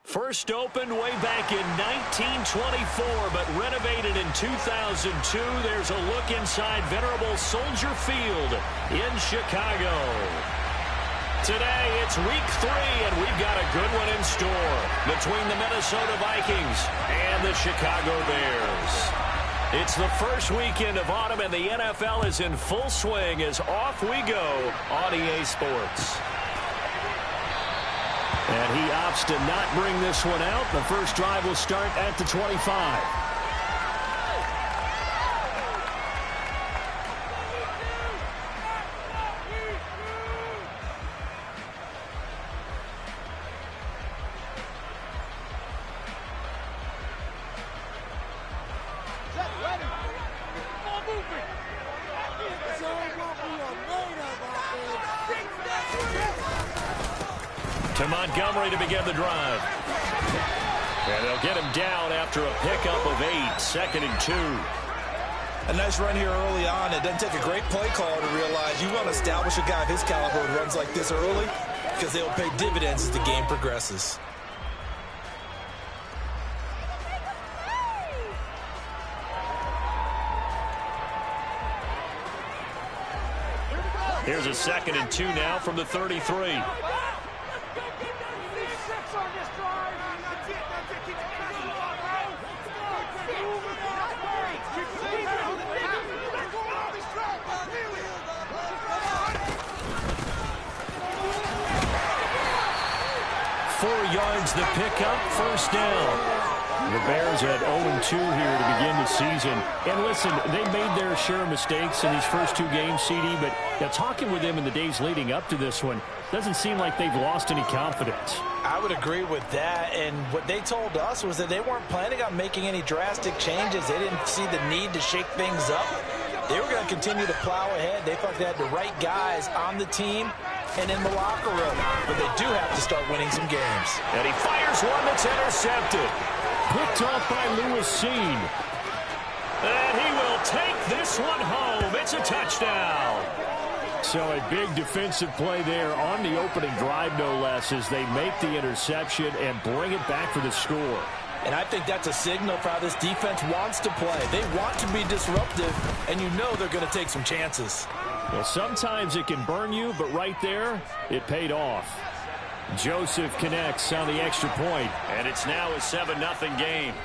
First opened way back in 1924, but renovated in 2002. There's a look inside venerable Soldier Field in Chicago. Today, it's week 3, and we've got a good one in store between the Minnesota Vikings and the Chicago Bears. It's the first weekend of autumn, and the NFL is in full swing as off we go on EA Sports. And he opts to not bring this one out. The first drive will start at the 25. To Montgomery to begin the drive. And they'll get him down after a pickup of 8, 2nd and 2. A nice run here early on. It doesn't take a great play caller to realize you want to establish a guy of his caliber who runs like this early because they'll pay dividends as the game progresses. Here's a 2nd and 2 now from the 33. 4 yards the pickup, first down. The Bears at 0-2 here to begin the season. And listen, they made their share of mistakes in these first 2 games, CD, but talking with them in the days leading up to this one, doesn't seem like they've lost any confidence. I would agree with that, and what they told us was that they weren't planning on making any drastic changes. They didn't see the need to shake things up. They were going to continue to plow ahead. They thought they had the right guys on the team and in the locker room, but they do have to start winning some games. And he fires one that's intercepted. Picked off by Lewis Cine. And he will take this one home. It's a touchdown. So a big defensive play there on the opening drive, no less, as they make the interception and bring it back for the score. And I think that's a signal for how this defense wants to play. They want to be disruptive, and you know they're going to take some chances. Well, sometimes it can burn you, but right there, it paid off. Joseph connects on the extra point, and it's now a 7-0 game.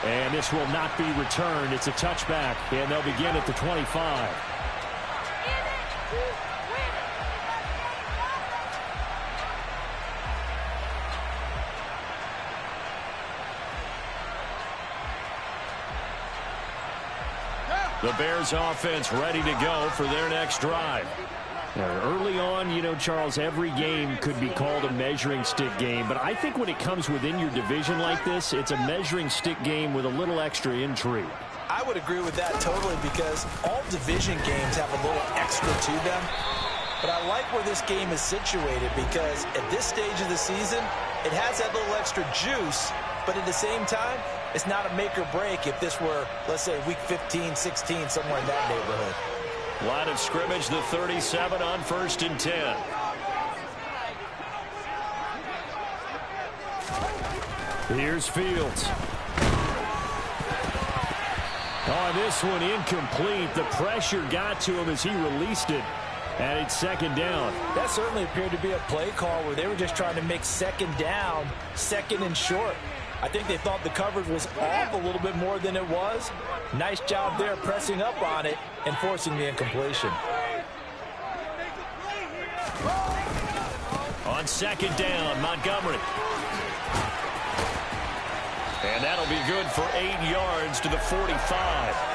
And this will not be returned. It's a touchback, and they'll begin at the 25. The Bears offense ready to go for their next drive. Now, early on, you know, Charles, every game could be called a measuring stick game. But I think when it comes within your division like this, it's a measuring stick game with a little extra intrigue. I would agree with that totally because all division games have a little extra to them. But I like where this game is situated because at this stage of the season, it has that little extra juice. But at the same time, it's not a make or break if this were, let's say, week 15, 16, somewhere in that neighborhood. Line of scrimmage, the 37 on 1st and 10. Here's Fields. On this one, incomplete. The pressure got to him as he released it. And it's 2nd down. That certainly appeared to be a play call where they were just trying to make 2nd down, 2nd and short. I think they thought the coverage was off a little bit more than it was. Nice job there pressing up on it and forcing the incompletion. On 2nd down, Montgomery. And that'll be good for 8 yards to the 45.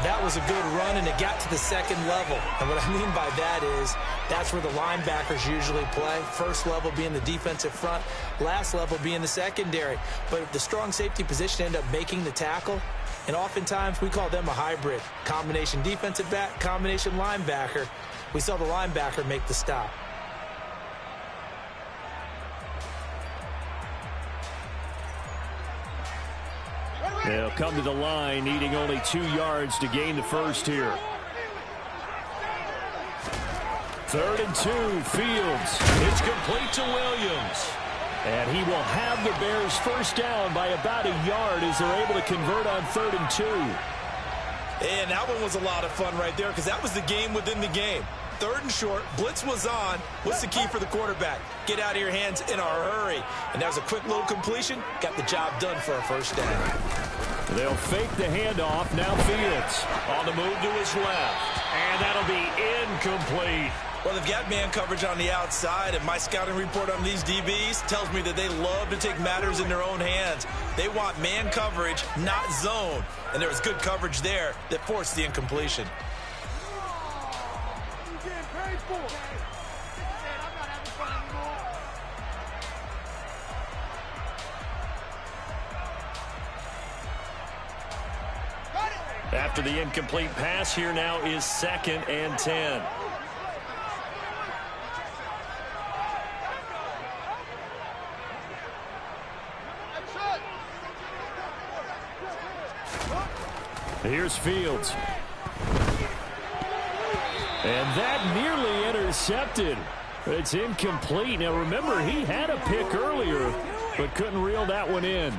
That was a good run, and it got to the 2nd level. And what I mean by that is that's where the linebackers usually play. First level being the defensive front, last level being the secondary. But if the strong safety position end up making the tackle, and oftentimes we call them a hybrid. Combination defensive back, combination linebacker. We saw the linebacker make the stop. They'll come to the line, needing only 2 yards to gain the first here. 3rd and 2, Fields. It's complete to Williams. And he will have the Bears first down by about a yard as they're able to convert on 3rd and 2. And that one was a lot of fun right there because that was the game within the game. 3rd and short, blitz was on. What's the key for the quarterback? Get out of your hands in a hurry. And that was a quick little completion. Got the job done for a first down. They'll fake the handoff. Now Fields on the move to his left. And that'll be incomplete. Well, they've got man coverage on the outside, and my scouting report on these DBs tells me that they love to take matters in their own hands. They want man coverage, not zone. And there was good coverage there that forced the incompletion. After the incomplete pass, here now is 2nd and 10. Here's Fields. And that nearly intercepted. It's incomplete. Now remember, he had a pick earlier, but couldn't reel that one in.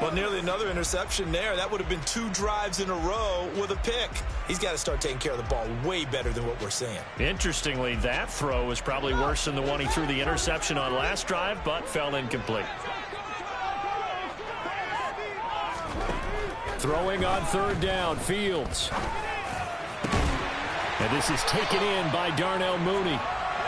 Well, nearly another interception there. That would have been 2 drives in a row with a pick. He's got to start taking care of the ball way better than what we're seeing. Interestingly, that throw was probably worse than the one he threw the interception on last drive, but fell incomplete. Throwing on 3rd down, Fields. And this is taken in by Darnell Mooney.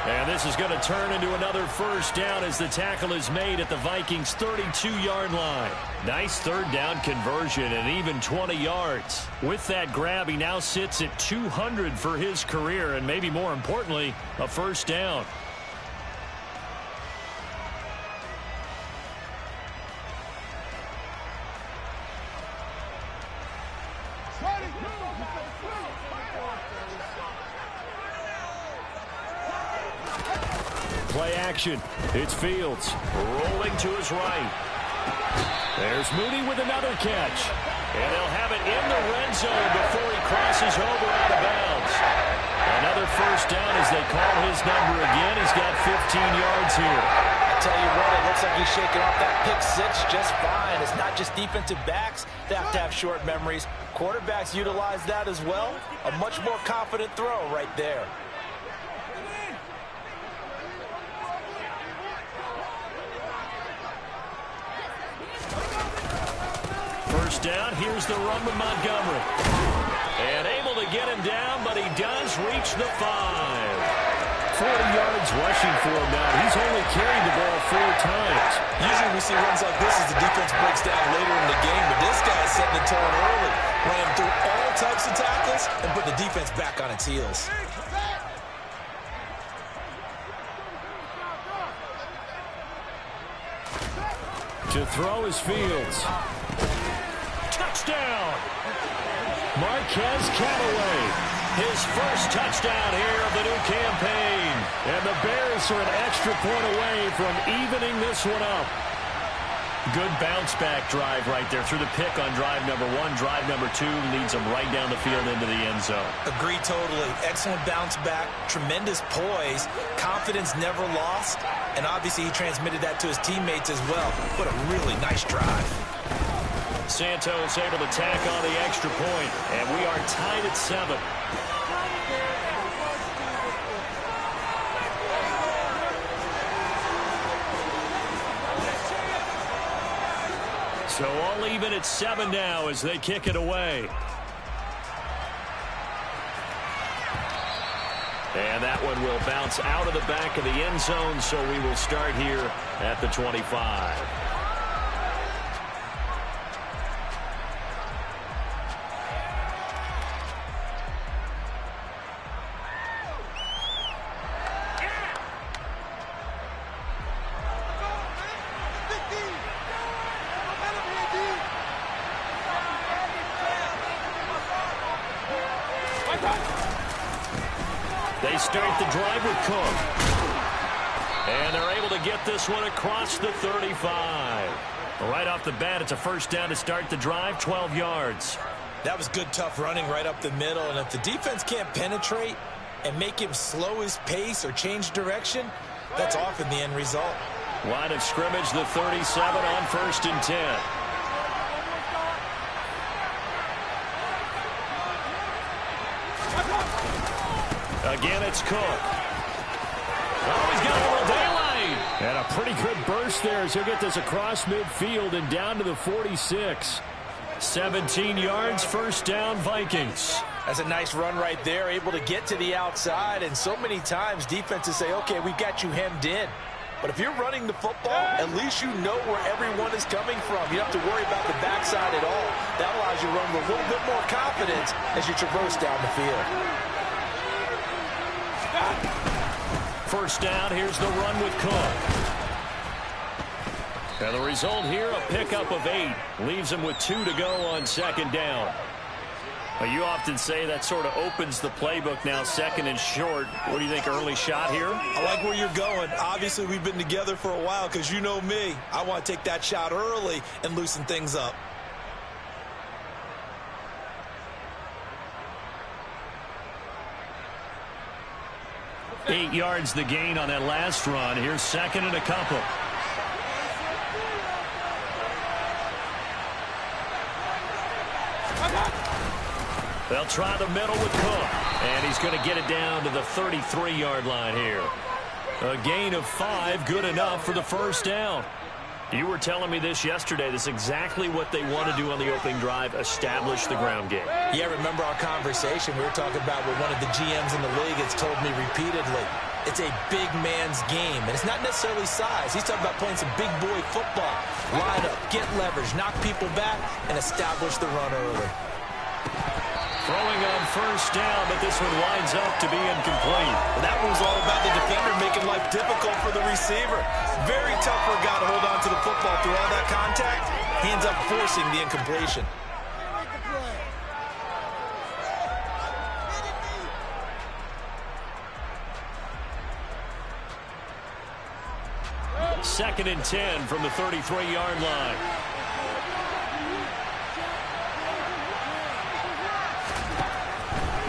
And this is going to turn into another first down as the tackle is made at the Vikings' 32-yard line. Nice 3rd down conversion and even 20 yards. With that grab, he now sits at 200 for his career and maybe more importantly, a first down. Play action. It's Fields rolling to his right. There's Mooney with another catch. And they'll have it in the red zone before he crosses over out of bounds. Another first down as they call his number again. He's got 15 yards here. I tell you what, it looks like he's shaking off that pick 6 just fine. It's not just defensive backs that have to have short memories. Quarterbacks utilize that as well. A much more confident throw right there. First down, here's the run with Montgomery. And able to get him down, but he does reach the 5. 40 yards rushing for him now. He's only carried the ball 4 times. Usually we see runs like this as the defense breaks down later in the game, but this guy's setting the tone early. Ran through all types of tackles and put the defense back on its heels. To throw is Fields. Touchdown! Marquez Callaway. His first touchdown here of the new campaign. And the Bears are an extra point away from evening this one up. Good bounce-back drive right there through the pick on drive number 1. Drive number 2 leads them right down the field into the end zone. Agree totally. Excellent bounce back. Tremendous poise. Confidence never lost. And obviously he transmitted that to his teammates as well. What a really nice drive. Santos able to tack on the extra point. And we are tied at 7. So all even at 7 now as they kick it away. And that one will bounce out of the back of the end zone, so we will start here at the 25. They start the drive with Cook. And they're able to get this one across the 35. Right off the bat, it's a first down to start the drive, 12 yards. That was good, tough running right up the middle. And if the defense can't penetrate, and make him slow his pace or change direction, that's often the end result. Line of scrimmage, the 37 on 1st and 10. Again, it's Cook. Oh, he's got a little daylight. And a pretty good burst there as he'll get this across midfield and down to the 46. 17 yards, first down, Vikings. That's a nice run right there, able to get to the outside. And so many times defenses say, okay, we've got you hemmed in. But if you're running the football, at least you know where everyone is coming from. You don't have to worry about the backside at all. That allows you to run with a little bit more confidence as you traverse down the field. First down, here's the run with Cook. And the result here, a pickup of 8. Leaves him with 2 to go on 2nd down. You often say that sort of opens the playbook now, 2nd and short. What do you think, early shot here? I like where you're going. Obviously, we've been together for a while because you know me. I want to take that shot early and loosen things up. Eight yards the gain on that last run. Here's 2nd and a couple. They'll try the middle with Cook. And he's going to get it down to the 33-yard line here. A gain of 5, good enough for the first down. You were telling me this yesterday. This is exactly what they want to do on the opening drive, establish the ground game. Yeah, remember our conversation. We were talking about what one of the GMs in the league has told me repeatedly. It's a big man's game, and it's not necessarily size. He's talking about playing some big boy football. Line up, get leverage, knock people back, and establish the run early. Throwing on first down, but this one winds up to be incomplete. Well, that was all about the defender making life difficult for the receiver. Very tough for a guy to hold on to the football through all that contact. He ends up forcing the incompletion. Second and 10 from the 33-yard line.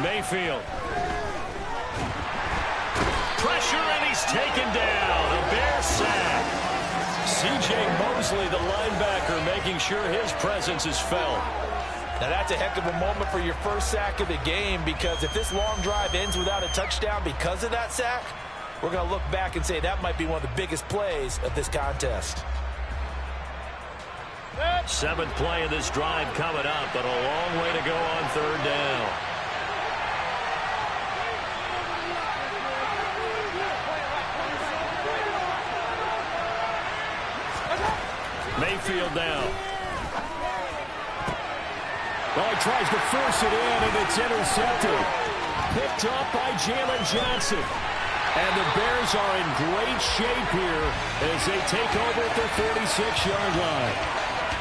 Mayfield. Pressure, and he's taken down. A Bear sack. C.J. Mosley, the linebacker, making sure his presence is felt. Now that's a heck of a moment for your first sack of the game, because if this long drive ends without a touchdown because of that sack, we're going to look back and say that might be one of the biggest plays of this contest. 7th play of this drive coming up, but a long way to go on 3rd down. Mayfield now. Well, he tries to force it in, and it's intercepted. Picked up by Jalen Johnson. And the Bears are in great shape here as they take over at their 46-yard line.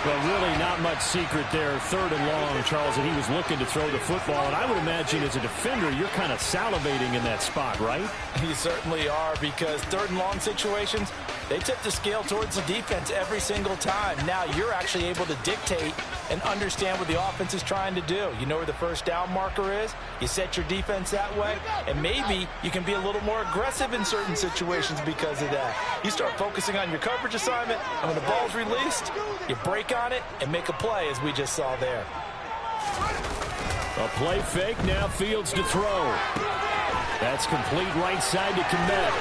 But really not much secret there. 3rd and long, Charles, and he was looking to throw the football. And I would imagine as a defender, you're kind of salivating in that spot, right? You certainly are, because 3rd and long situations, they tip the scale towards the defense every single time. Now you're actually able to dictate and understand what the offense is trying to do. You know where the first down marker is. You set your defense that way, and maybe you can be a little more aggressive in certain situations because of that. You start focusing on your coverage assignment, and when the ball's released, you break on it and make a play, as we just saw there. A play fake, now Fields to throw. That's complete right side to Kmet.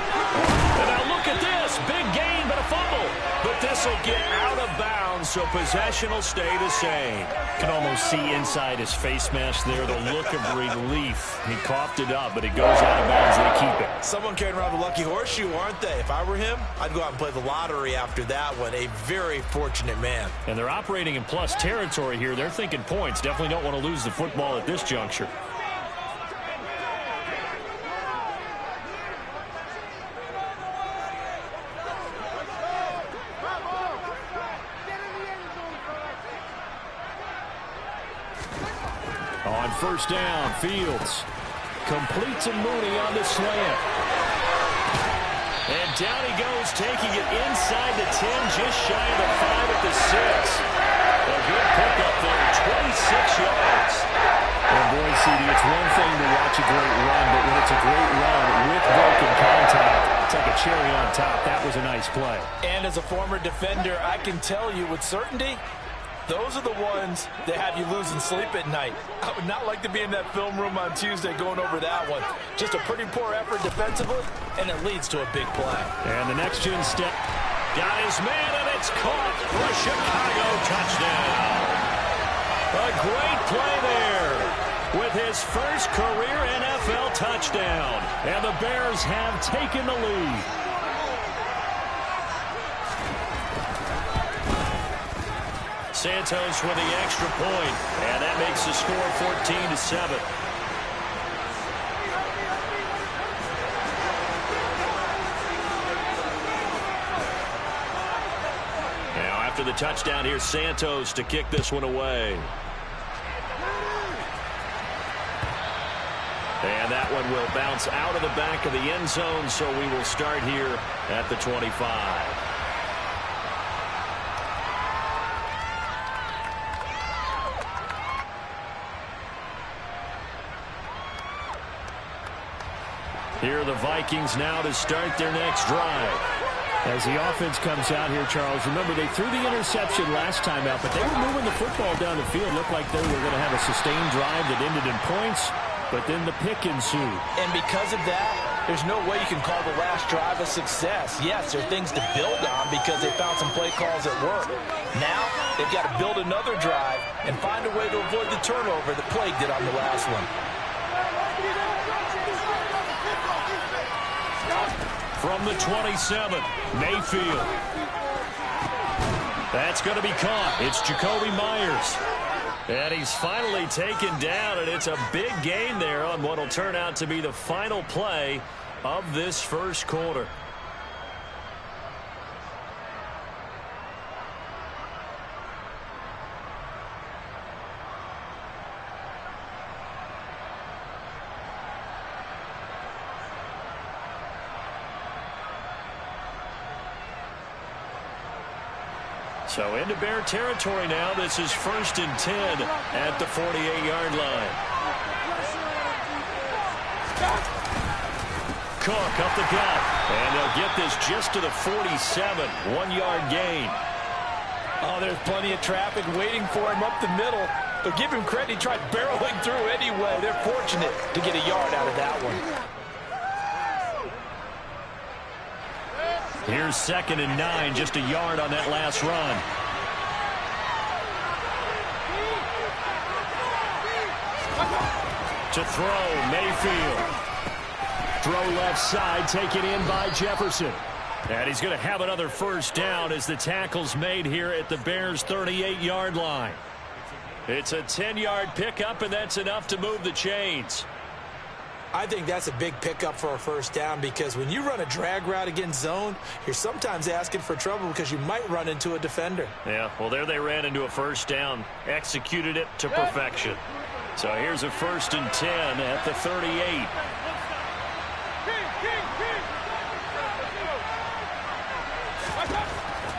And now look at this. Big gain, but a fumble. But this will get out of bounds, so possession will stay the same. You can almost see inside his face mask there the look of relief. He coughed it up, but it goes out of bounds. They keep it. Someone carrying around a lucky horseshoe, aren't they? If I were him, I'd go out and play the lottery after that one. A very fortunate man. And they're operating in plus territory here. They're thinking points. Definitely don't want to lose the football at this juncture. On first down, Fields completes a Mooney on the slant. And down he goes, taking it inside the 10, just shy of the 5 at the 6. A good pickup there, 26 yards. And boy, CD, it's one thing to watch a great run, but when it's a great cherry on top. That was a nice play. And as a former defender, I can tell you with certainty, those are the ones that have you losing sleep at night. I would not like to be in that film room on Tuesday going over that one. Just a pretty poor effort defensively, and it leads to a big play. And the next-gen step got his man, and it's caught for a Chicago touchdown. A great play there with his first career NFL touchdown. And the Bears have taken the lead. Santos with the extra point, and that makes the score 14-7. Now after the touchdown, here's Santos to kick this one away. And that one will bounce out of the back of the end zone, so we will start here at the 25. Here are the Vikings now to start their next drive. As the offense comes out here, Charles, remember they threw the interception last time out, but they were moving the football down the field. Looked like they were going to have a sustained drive that ended in points, but then the pick ensued. And because of that, there's no way you can call the last drive a success. Yes, there are things to build on because they found some play calls that work. Now, they've got to build another drive and find a way to avoid the turnover that plagued it on the last one. From the 27, Mayfield. That's going to be caught. It's Jacoby Myers. And he's finally taken down, and it's a big gain there on what will turn out to be the final play of this first quarter. So into Bear territory now. This is 1st and 10 at the 48-yard line. Cook up the gut. And they'll get this just to the 47. 1-yard gain. Oh, there's plenty of traffic waiting for him up the middle. But give him credit, he tried barreling through anyway. They're fortunate to get a yard out of that one. Here's 2nd and 9, just a yard on that last run. To throw, Mayfield. Throw left side, taken in by Jefferson. And he's going to have another first down as the tackle's made here at the Bears' 38-yard line. It's a 10-yard pickup, and that's enough to move the chains. I think that's a big pickup for a first down because when you run a drag route against zone, you're sometimes asking for trouble because you might run into a defender. Yeah, well, there they ran into a first down, executed it to perfection. So here's a 1st and 10 at the 38.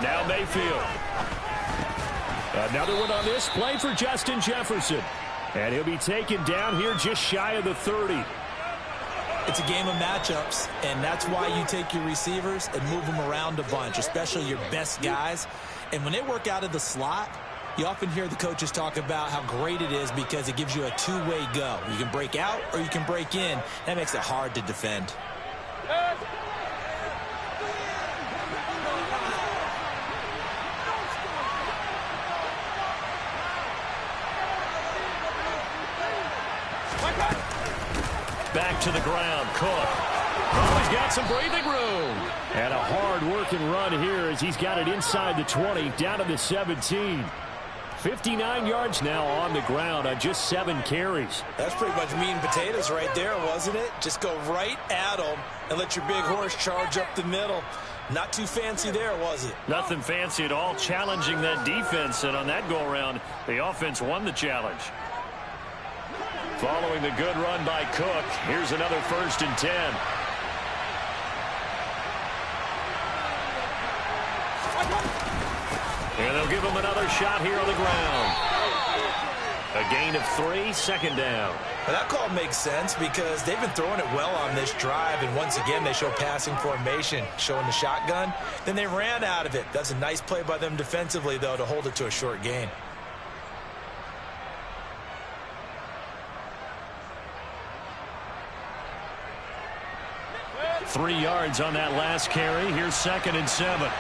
Now Mayfield. Another one on this play for Justin Jefferson. And he'll be taken down here just shy of the 30. It's a game of matchups, and that's why you take your receivers and move them around a bunch, especially your best guys. And when they work out of the slot, you often hear the coaches talk about how great it is because it gives you a two-way go. You can break out or you can break in. That makes it hard to defend. Back to the ground, Cook. Oh, he's got some breathing room. And a hard-working run here as he's got it inside the 20, down to the 17. 59 yards now on the ground on just 7 carries. That's pretty much meat and potatoes right there, wasn't it? Just go right at them and let your big horse charge up the middle. Not too fancy there, was it? Nothing fancy at all, challenging that defense. And on that go-around, the offense won the challenge. Following the good run by Cook, here's another 1st and 10. And they'll give him another shot here on the ground. A gain of 3, second down. Well, that call makes sense because they've been throwing it well on this drive, and once again they show passing formation, showing the shotgun. Then they ran out of it. That's a nice play by them defensively, though, to hold it to a short gain. Three yards on that last carry. Here's 2nd and 7.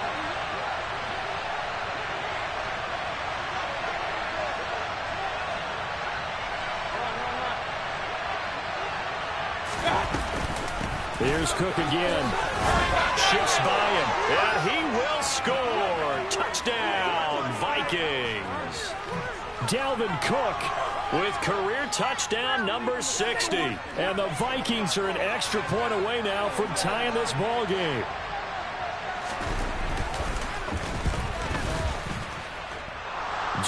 Here's Cook again. Shifts by him, and he will score. Touchdown, Vikings. Dalvin Cook with career touchdown number 60. And the Vikings are an extra point away now from tying this ball game.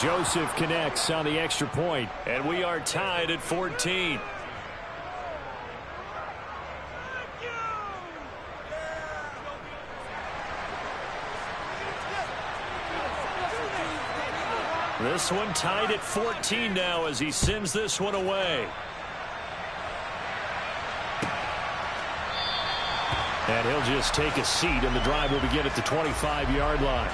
Joseph connects on the extra point, and we are tied at 14. This one tied at 14 now as he sends this one away. And he'll just take a seat, and the drive will begin at the 25-yard line.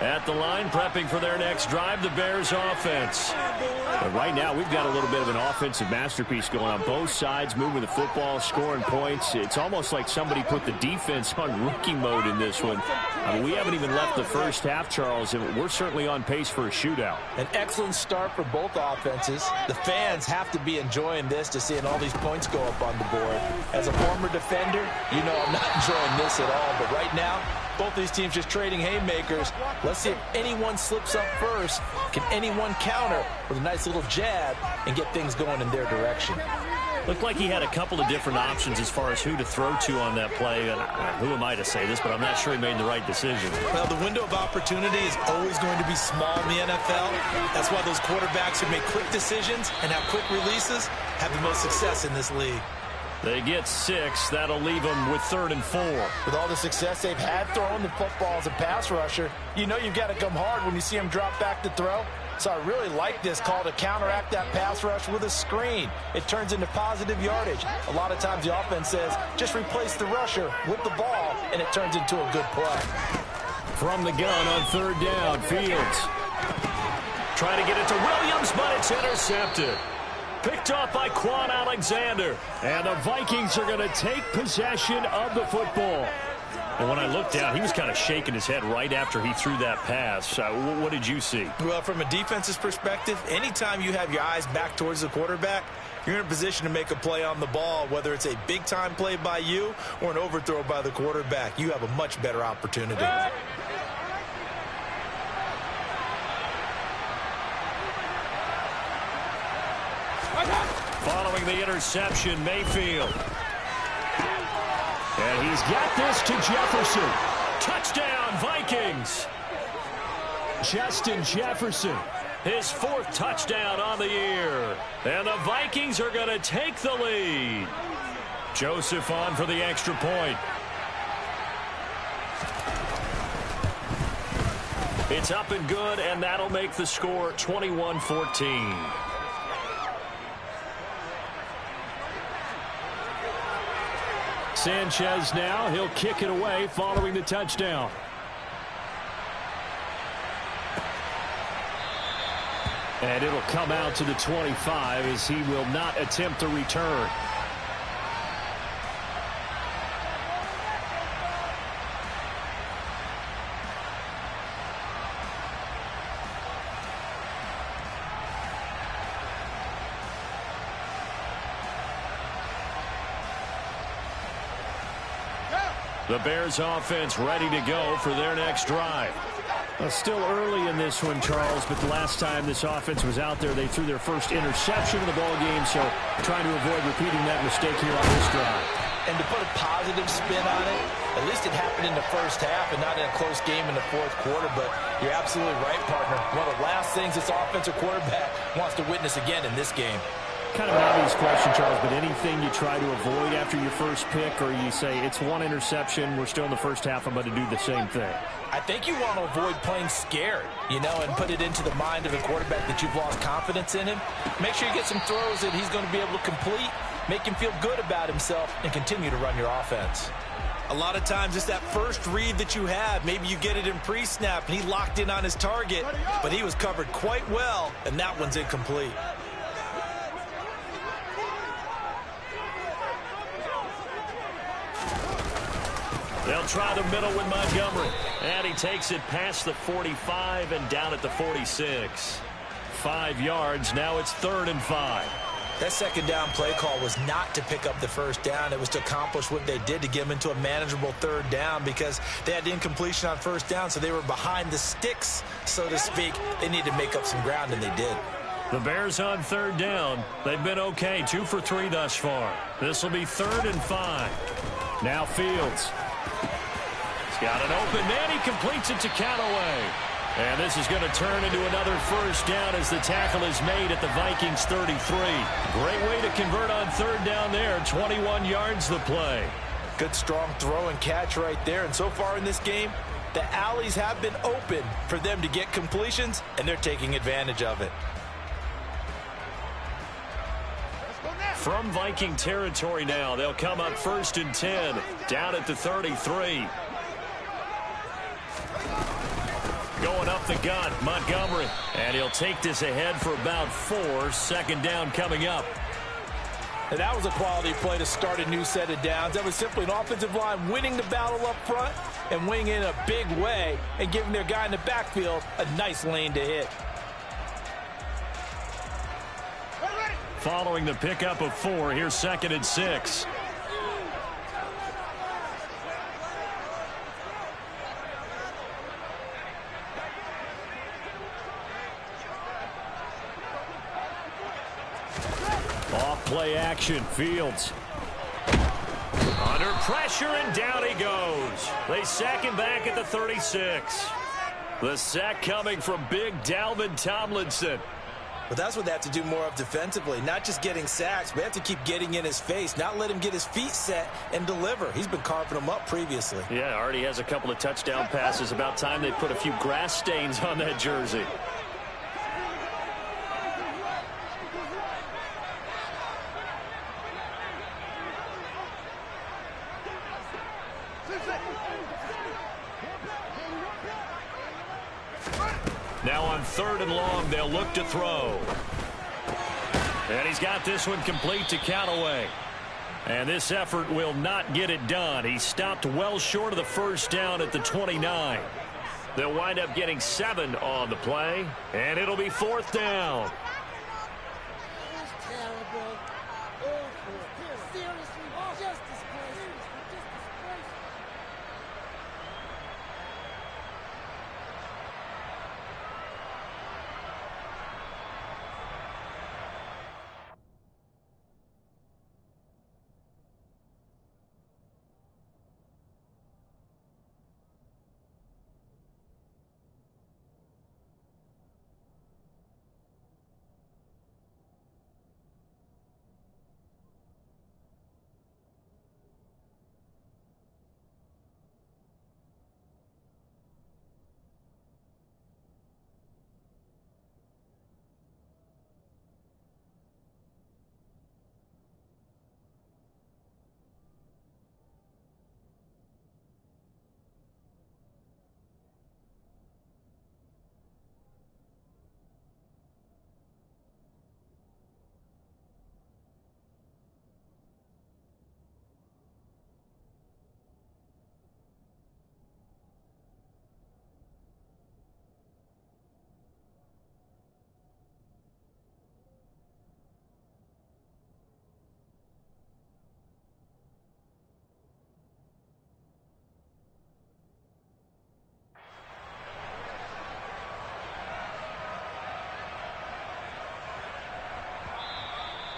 At the line, prepping for their next drive, the Bears offense. But right now, we've got a little bit of an offensive masterpiece going on both sides, moving the football, scoring points. It's almost like somebody put the defense on rookie mode in this one. I mean, we haven't even left the first half, Charles, and we're certainly on pace for a shootout. An excellent start for both offenses. The fans have to be enjoying this to seeing all these points go up on the board. As a former defender, you know I'm not enjoying this at all, but right now, both these teams just trading haymakers. Let's see if anyone slips up first. Can anyone counter with a nice little jab and get things going in their direction? Looked like he had a couple of different options as far as who to throw to on that play. And who am I to say this, but I'm not sure he made the right decision. Well, the window of opportunity is always going to be small in the NFL. That's why those quarterbacks who make quick decisions and have quick releases have the most success in this league. They get 6. That'll leave them with 3rd and 4. With all the success they've had throwing the football as a pass rusher, you know you've got to come hard when you see them drop back to throw. So I really like this call to counteract that pass rush with a screen. It turns into positive yardage. A lot of times the offense says, just replace the rusher with the ball, and it turns into a good play. From the gun on 3rd down, Fields. Trying to get it to Williams, but it's intercepted. Picked off by Quan Alexander. And the Vikings are going to take possession of the football. And when I looked down, he was kind of shaking his head right after he threw that pass. What did you see? Well, from a defense's perspective, anytime you have your eyes back towards the quarterback, you're in a position to make a play on the ball, whether it's a big-time play by you or an overthrow by the quarterback. You have a much better opportunity. Following the interception, Mayfield. And he's got this to Jefferson. Touchdown, Vikings. Justin Jefferson, his 4th touchdown on the year. And the Vikings are going to take the lead. Joseph on for the extra point. It's up and good, and that'll make the score 21-14. Sanchez now, he'll kick it away following the touchdown. And it'll come out to the 25 as he will not attempt a return. The Bears offense ready to go for their next drive. Well, still early in this one, Charles, but the last time this offense was out there, they threw their first interception of the ball game, so trying to avoid repeating that mistake here on this drive. And to put a positive spin on it, at least it happened in the first half and not in a close game in the fourth quarter. But you're absolutely right, partner. One of the last things this offensive quarterback wants to witness again in this game. Kind of an obvious question, Charles, but anything you try to avoid after your first pick, or you say it's one interception, we're still in the first half, I'm going to do the same thing? I think you want to avoid playing scared, and put it into the mind of a quarterback that you've lost confidence in him. Make sure you get some throws that he's going to be able to complete, make him feel good about himself, and continue to run your offense. A lot of times it's that first read that you have. Maybe you get it in pre-snap, and he locked in on his target, but he was covered quite well, and that one's incomplete. They'll try the middle with Montgomery. And he takes it past the 45 and down at the 46. 5 yards. Now it's 3rd and 5. That second down play call was not to pick up the first down. It was to accomplish what they did to get them into a manageable 3rd down because they had the incompletion on first down, so they were behind the sticks, so to speak. They needed to make up some ground, and they did. The Bears on 3rd down. They've been okay, 2 for 3 thus far. This will be 3rd and 5. Now Fields. He's got an open man. He completes it to Callaway. And this is going to turn into another first down as the tackle is made at the Vikings 33. Great way to convert on 3rd down there. 21 yards the play. Good strong throw and catch right there. And so far in this game, the alleys have been open for them to get completions, and they're taking advantage of it. From Viking territory now, they'll come up 1st and 10, down at the 33. Going up the gut, Montgomery. And he'll take this ahead for about 4. 2nd down coming up. And that was a quality play to start a new set of downs. That was simply an offensive line winning the battle up front and winning in a big way and giving their guy in the backfield a nice lane to hit. Following the pickup of 4, here's 2nd and 6. Off play action, Fields. Under pressure, and down he goes. They sack him back at the 36. The sack coming from big Dalvin Tomlinson. But that's what they have to do more of defensively, not just getting sacks, but they have to keep getting in his face, not let him get his feet set and deliver. He's been carving them up previously. Yeah, already has a couple of touchdown passes. About time they put a few grass stains on that jersey. Now on 3rd and long, they'll look to throw. And he's got this one complete to Callaway. And this effort will not get it done. He stopped well short of the first down at the 29. They'll wind up getting 7 on the play. And it'll be 4th down.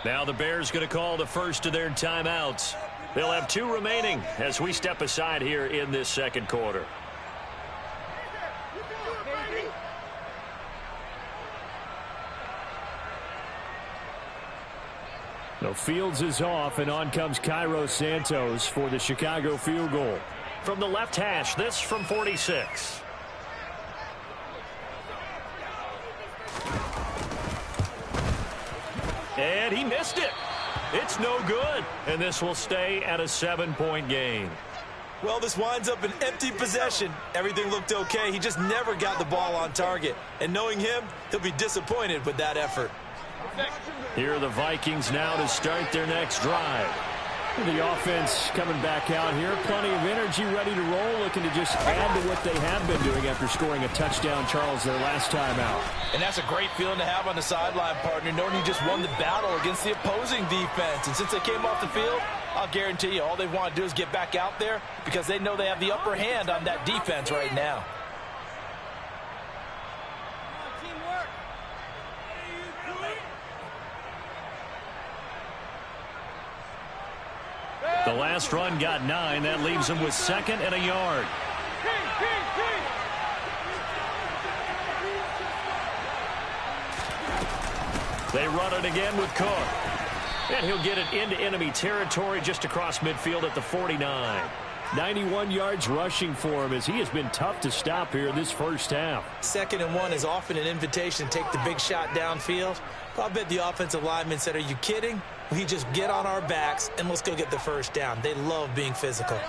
Now the Bears going to call the first of their timeouts. They'll have 2 remaining as we step aside here in this second quarter. So Fields is off, and on comes Cairo Santos for the Chicago field goal. From the left hash, this from 46. And he missed it. It's no good. And this will stay at a 7-point game. Well, this winds up an empty possession. Everything looked okay. He just never got the ball on target. And knowing him, he'll be disappointed with that effort. Here are the Vikings now to start their next drive. The offense coming back out here. Plenty of energy, ready to roll, looking to just add to what they have been doing after scoring a touchdown, Charles, their last time out. And that's a great feeling to have on the sideline, partner, knowing you just won the battle against the opposing defense. And since they came off the field, I'll guarantee you all they want to do is get back out there because they know they have the upper hand on that defense right now. The last run got 9. That leaves him with 2nd and a yard. They run it again with Cook. And he'll get it into enemy territory just across midfield at the 49. 91 yards rushing for him as he has been tough to stop here in this first half. 2nd and 1 is often an invitation to take the big shot downfield. I bet the offensive lineman said, are you kidding? We just get on our backs and let's go get the first down. They love being physical.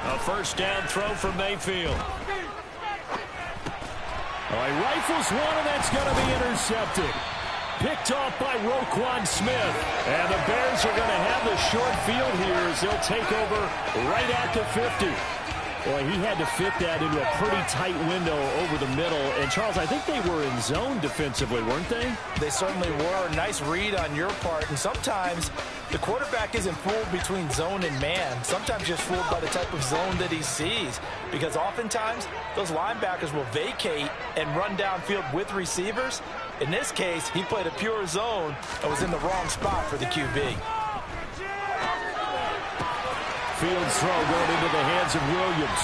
A first down throw for Mayfield. Oh, he rifles one, and that's going to be intercepted. Picked off by Roquan Smith. And the Bears are going to have the short field here as they'll take over right at the 50. Boy, he had to fit that into a pretty tight window over the middle. And, Charles, I think they were in zone defensively, weren't they? They certainly were. Nice read on your part. And sometimes the quarterback isn't fooled between zone and man. Sometimes just fooled by the type of zone that he sees. Because oftentimes, those linebackers will vacate and run downfield with receivers. In this case, he played a pure zone and was in the wrong spot for the QB. Fields throw going into the hands of Williams.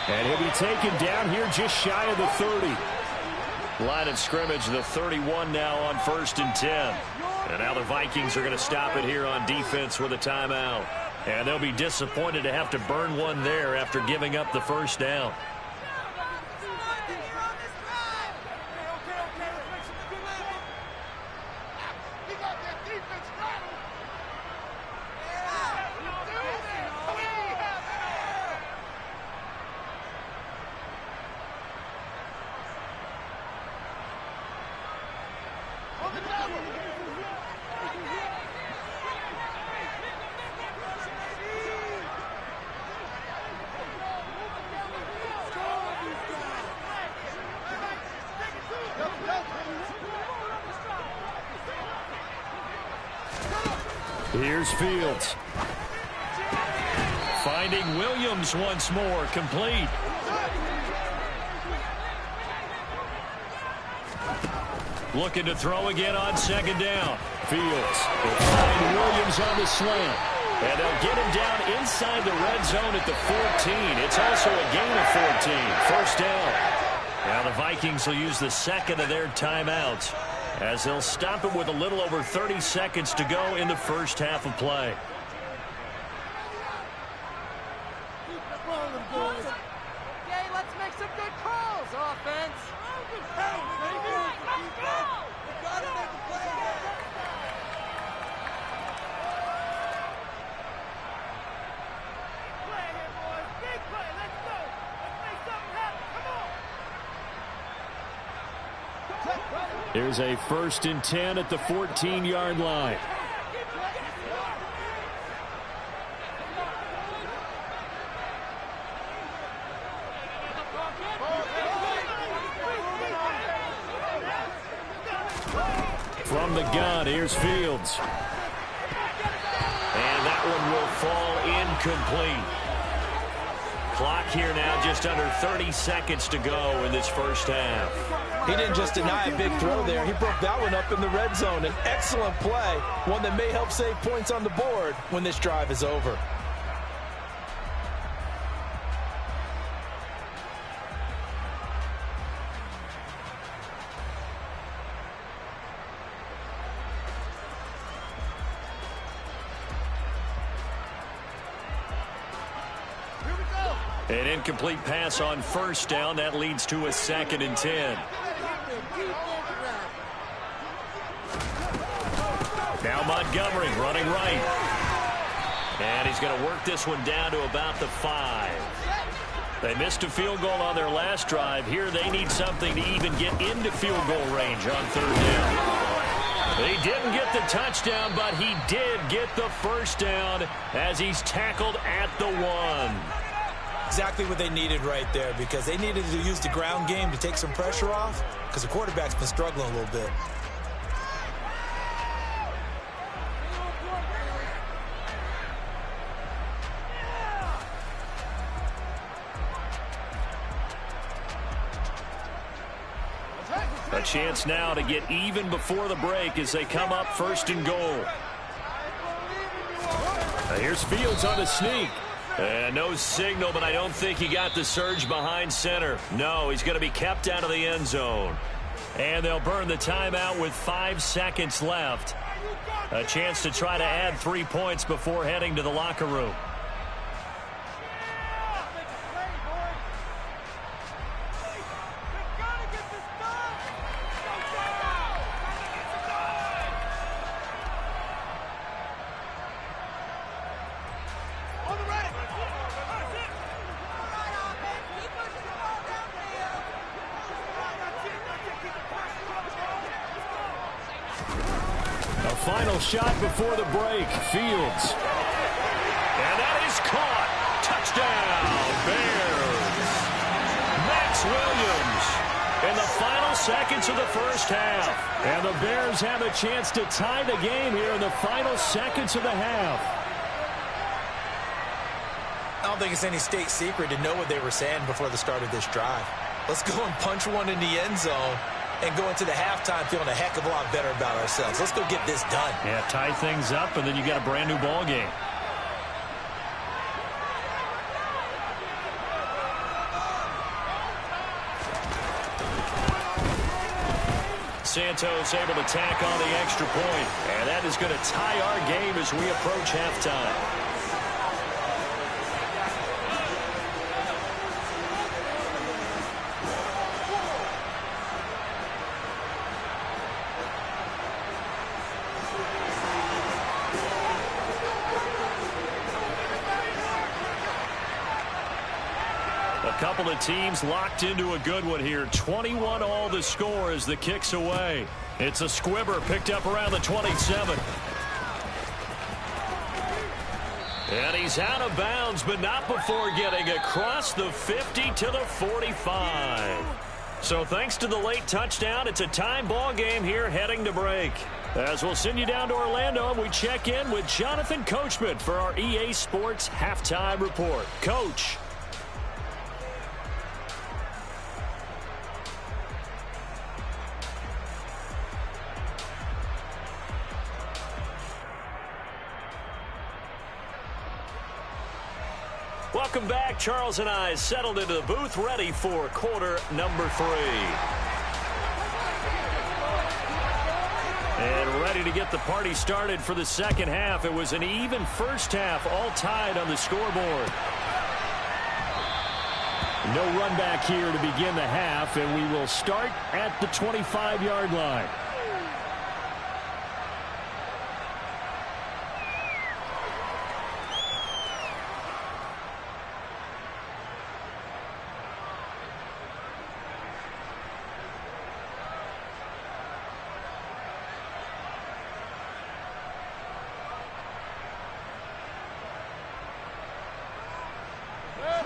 And he'll be taken down here just shy of the 30. Line of scrimmage, the 31 now on 1st and 10. And now the Vikings are going to stop it here on defense with a timeout. And they'll be disappointed to have to burn one there after giving up the first down. Here's Fields. Finding Williams once more, complete. Looking to throw again on 2nd down. Fields will find Williams on the slant. And they'll get him down inside the red zone at the 14. It's also a gain of 14. First down. Now the Vikings will use the 2nd of their timeouts as they'll stop it with a little over 30 seconds to go in the first half of play. Okay, let's make some good calls, offense. Here's a 1st and 10 at the 14-yard line. From the gun, here's Fields. And that one will fall incomplete. Clock here now just under 30 seconds to go in this first half. He didn't just deny a big throw there. He broke that one up in the red zone. An excellent play, one that may help save points on the board when this drive is over. An incomplete pass on first down. That leads to a 2nd and 10. Now Montgomery running right. And he's going to work this one down to about the 5. They missed a field goal on their last drive. Here they need something to even get into field goal range on 3rd down. He didn't get the touchdown, but he did get the first down as he's tackled at the 1. Exactly what they needed right there, because they needed to use the ground game to take some pressure off, because the quarterback's been struggling a little bit. A chance now to get even before the break as they come up 1st and goal. Here's Fields on the sneak. And no signal, but I don't think he got the surge behind center. No, he's going to be kept out of the end zone. And they'll burn the timeout with 5 seconds left. A chance to try to add 3 points before heading to the locker room. Final shot before the break. Fields. And that is caught. Touchdown, Bears. Max Williams in the final seconds of the first half. And the Bears have a chance to tie the game here in the final seconds of the half. I don't think it's any state secret to know what they were saying before the start of this drive. Let's go and punch one in the end zone and go into the halftime feeling a heck of a lot better about ourselves. Let's go get this done. Yeah, tie things up, and then you got a brand new ball game. Santos able to tack on the extra point, and that is going to tie our game as we approach halftime. Couple of teams locked into a good one here. 21 all the score as the kick's away. It's a squibber picked up around the 27. And he's out of bounds, but not before getting across the 50 to the 45. So thanks to the late touchdown, it's a time ball game here heading to break. As we'll send you down to Orlando, and we check in with Jonathan Coachman for our EA Sports Halftime Report. Coach. Welcome back. Charles and I settled into the booth, ready for quarter number 3. And ready to get the party started for the second half. It was an even first half, all tied on the scoreboard. No run back here to begin the half, and we will start at the 25-yard line.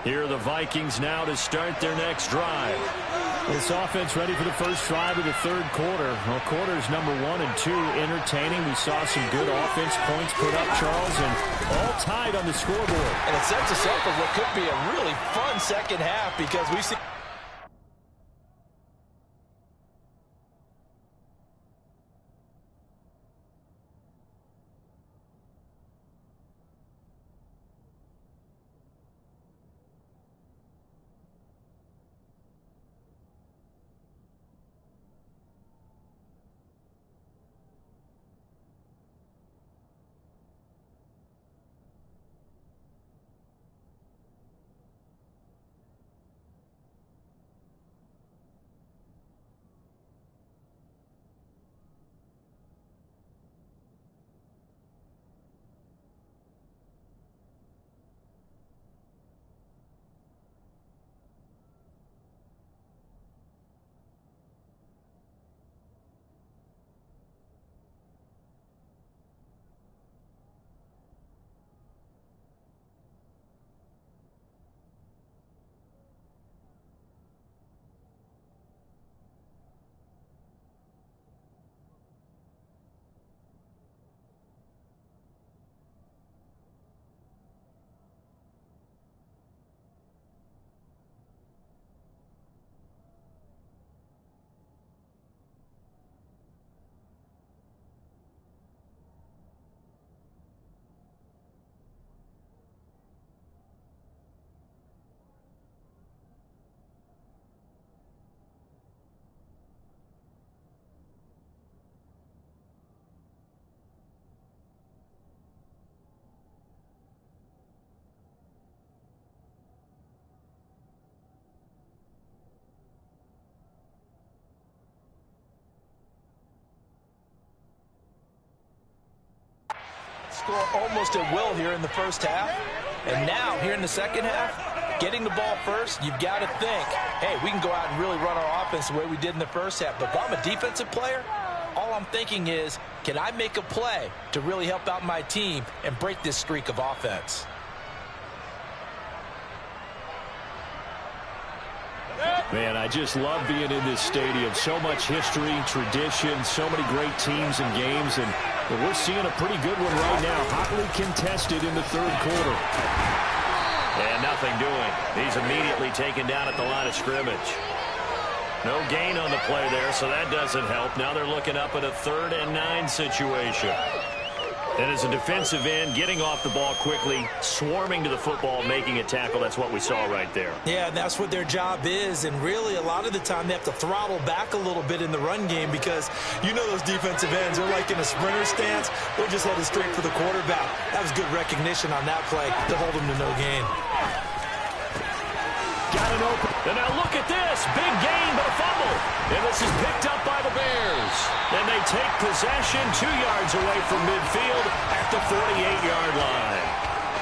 Here are the Vikings now to start their next drive. This offense ready for the first drive of the third quarter. Well, quarters number 1 and 2 entertaining. We saw some good offense points put up, Charles, and all tied on the scoreboard. And it sets us up for what could be a really fun second half because we see... Score almost at will here in the first half. And now, here in the second half, getting the ball first, you've got to think, hey, we can go out and really run our offense the way we did in the first half. But if I'm a defensive player, all I'm thinking is, can I make a play to really help out my team and break this streak of offense? Man, I just love being in this stadium. So much history, tradition, so many great teams and games, and we're seeing a pretty good one right now. Hotly contested in the third quarter. And nothing doing. He's immediately taken down at the line of scrimmage. No gain on the play there, so that doesn't help. Now they're looking up at a 3rd and 9 situation. And as a defensive end, getting off the ball quickly, swarming to the football, making a tackle, that's what we saw right there. Yeah, and that's what their job is. And really, a lot of the time, they have to throttle back a little bit in the run game because you know those defensive ends, they're like in a sprinter stance. They're just headed straight for the quarterback. That was good recognition on that play to hold them to no gain. Got it open. And now look at this. Big gain, but a fumble. And this is picked up by the Bears. And they take possession 2 yards away from midfield at the 48-yard line.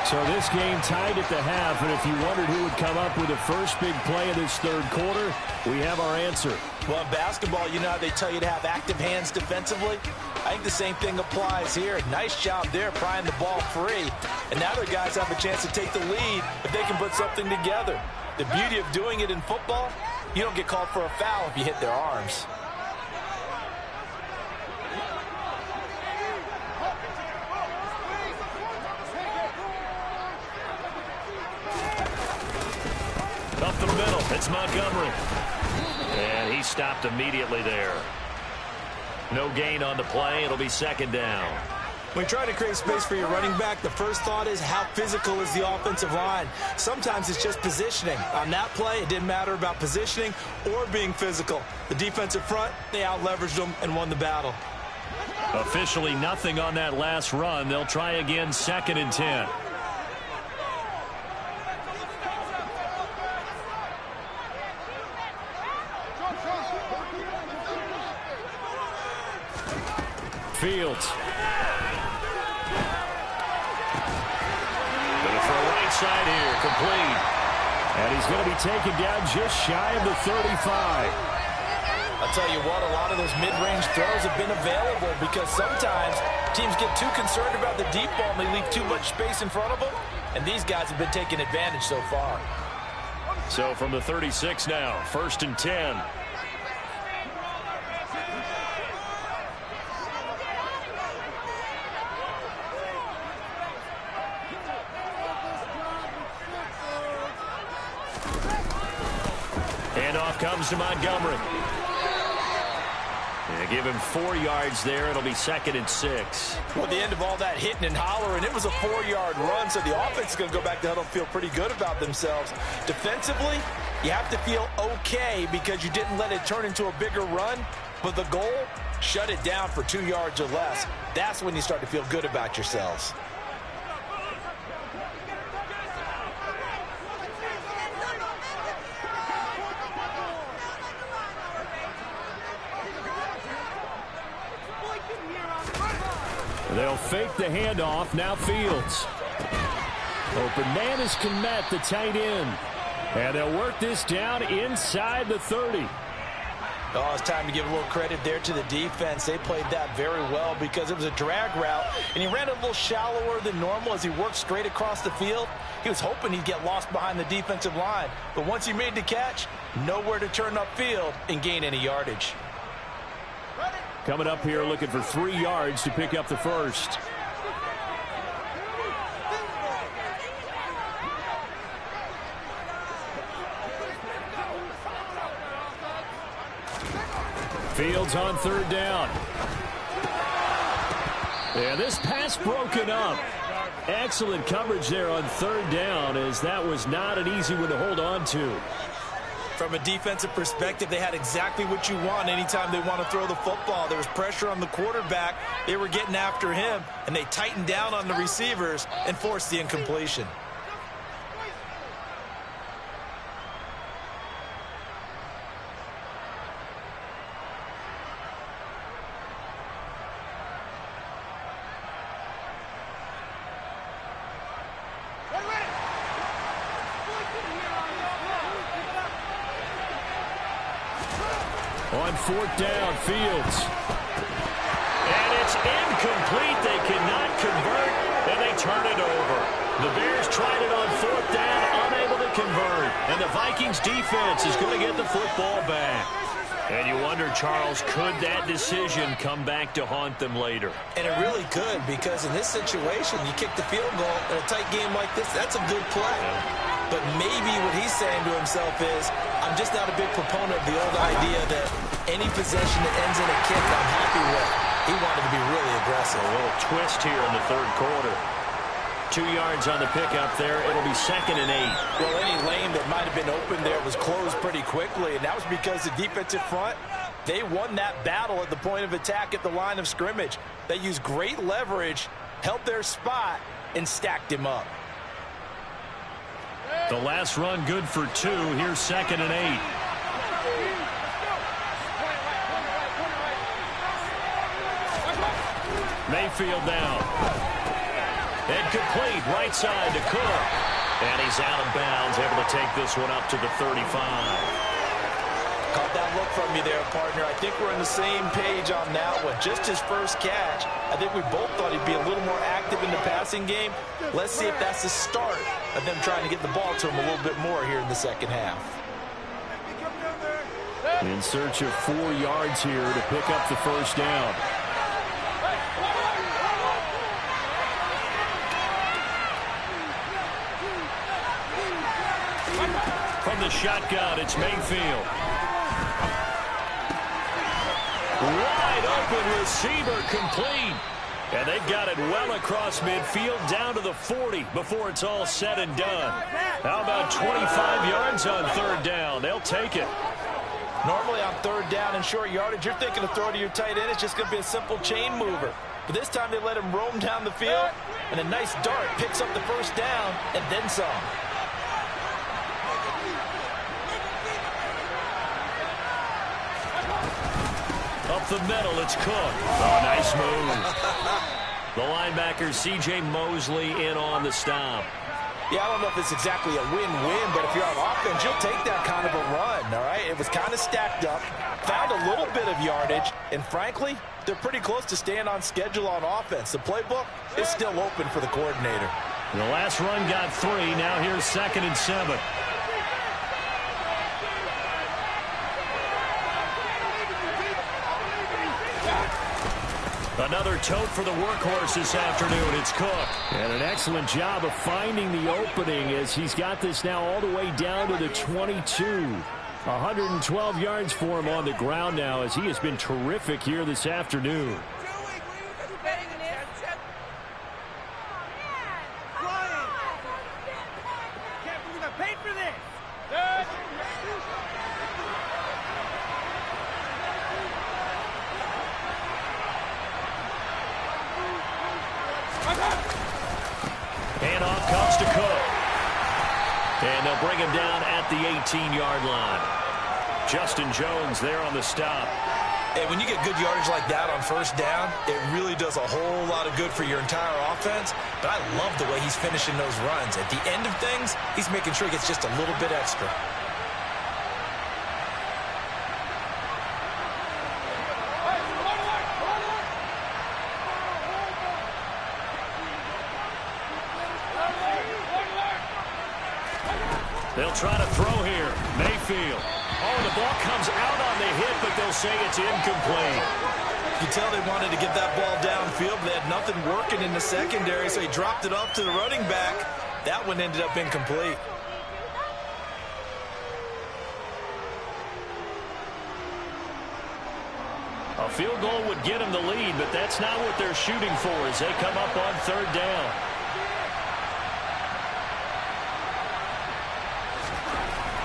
So this game tied at the half, and if you wondered who would come up with the first big play of this third quarter, we have our answer. Well, in basketball, you know how they tell you to have active hands defensively? I think the same thing applies here. Nice job there prying the ball free. And now their guys have a chance to take the lead if they can put something together. The beauty of doing it in football, you don't get called for a foul if you hit their arms. Up the middle, it's Montgomery. And he stopped immediately there. No gain on the play. It'll be 2nd down. When you're trying to create space for your running back, the first thought is how physical is the offensive line. Sometimes it's just positioning. On that play, it didn't matter about positioning or being physical. The defensive front, they out-leveraged them and won the battle. Officially nothing on that last run. They'll try again 2nd and 10. Fields. Side here, complete. And he's going to be taken down just shy of the 35. I'll tell you what, a lot of those mid-range throws have been available because sometimes teams get too concerned about the deep ball and they leave too much space in front of them. and these guys have been taking advantage so far. So from the 36 now, 1st and 10. Handoff comes to Montgomery. Yeah, give him 4 yards there. It'll be 2nd and 6. Well, at the end of all that hitting and hollering, it was a 4-yard run, so the offense is going to go back to huddle and feel pretty good about themselves. Defensively, you have to feel okay because you didn't let it turn into a bigger run, but the goal, shut it down for 2 yards or less. That's when you start to feel good about yourselves. They'll fake the handoff. Now Fields. Open man is Kmet, the tight end. And they'll work this down inside the 30. Oh, it's time to give a little credit there to the defense. They played that very well because it was a drag route, and he ran a little shallower than normal as he worked straight across the field. He was hoping he'd get lost behind the defensive line, but once he made the catch, nowhere to turn upfield and gain any yardage. Coming up here looking for 3 yards to pick up the first. Fields on 3rd down. And this pass broken up. Excellent coverage there on 3rd down, as that was not an easy one to hold on to. From a defensive perspective, they had exactly what you want anytime they want to throw the football. There was pressure on the quarterback. They were getting after him, and they tightened down on the receivers and forced the incompletion. On 4th down, Fields. And it's incomplete. They cannot convert, and they turn it over. The Bears tried it on 4th down, unable to convert. And the Vikings defense is going to get the football back. And you wonder, Charles, could that decision come back to haunt them later? And it really could, because in this situation, you kick the field goal in a tight game like this, that's a good play. But maybe what he's saying to himself is, I'm just not a big proponent of the old idea that any possession that ends in a kick I'm happy with. He wanted to be really aggressive. A little twist here in the 3rd quarter. 2 yards on the pickup there. It'll be 2nd and 8. Well, any lane that might have been open there was closed pretty quickly, and that was because the defensive front, they won that battle at the point of attack at the line of scrimmage. They used great leverage, held their spot, and stacked him up. The last run good for 2. Here's 2nd and 8. Mayfield now. Incomplete, right side to Cook. And he's out of bounds, able to take this one up to the 35. Caught that look from you there, partner. I think we're on the same page on that one. Just his first catch. I think we both thought he'd be a little more active in the passing game. Let's see if that's the start of them trying to get the ball to him a little bit more here in the second half. In search of 4 yards here to pick up the first down. From the shotgun, it's Mayfield. Wide open receiver, complete. And they've got it well across midfield down to the 40 before it's all said and done. How about 25 yards on 3rd down? They'll take it. Normally on 3rd down and short yardage, you're thinking of throw to your tight end. It's just going to be a simple chain mover. But this time they let him roam down the field, and a nice dart picks up the first down and then some. Up the middle, it's Cook. Oh, nice move. The linebacker, C.J. Mosley, in on the stop. Yeah, I don't know if it's exactly a win-win, but if you're on offense, you'll take that kind of a run, all right? It was kind of stacked up, found a little bit of yardage, and frankly, they're pretty close to staying on schedule on offense. The playbook is still open for the coordinator. The last run got 3. Now here's 2nd and 7. Another tote for the workhorse this afternoon. It's Cook. And an excellent job of finding the opening as he's got this now all the way down to the 22. 112 yards for him on the ground now as he has been terrific here this afternoon. Handoff comes to Cook. And they'll bring him down at the 18-yard line. Justin Jones there on the stop. Hey, when you get good yardage like that on first down, it really does a whole lot of good for your entire offense. But I love the way he's finishing those runs. At the end of things, he's making sure he gets just a little bit extra. They'll try to throw here. Mayfield. Oh, the ball comes out on the hit, but they'll say it's incomplete. You can tell they wanted to get that ball downfield, but they had nothing working in the secondary, so he dropped it off to the running back. That one ended up incomplete. A field goal would get them the lead, but that's not what they're shooting for as they come up on 3rd down.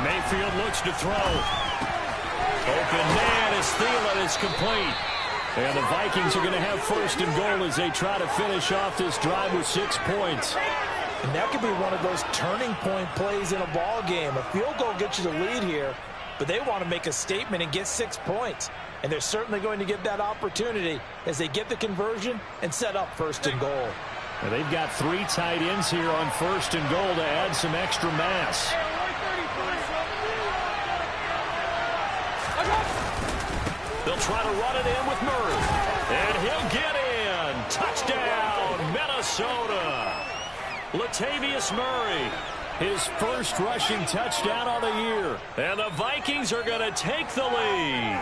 Mayfield looks to throw. Open man is Thielen. It's complete. And the Vikings are going to have 1st and goal as they try to finish off this drive with 6 points. And that could be one of those turning point plays in a ball game. A field goal gets you the lead here, but they want to make a statement and get 6 points. And they're certainly going to get that opportunity as they get the conversion and set up 1st and goal. And they've got 3 tight ends here on 1st and goal to add some extra mass. They'll try to run it in with Murray. And he'll get in. Touchdown, Minnesota. Latavius Murray. His first rushing touchdown on the year. And the Vikings are going to take the lead.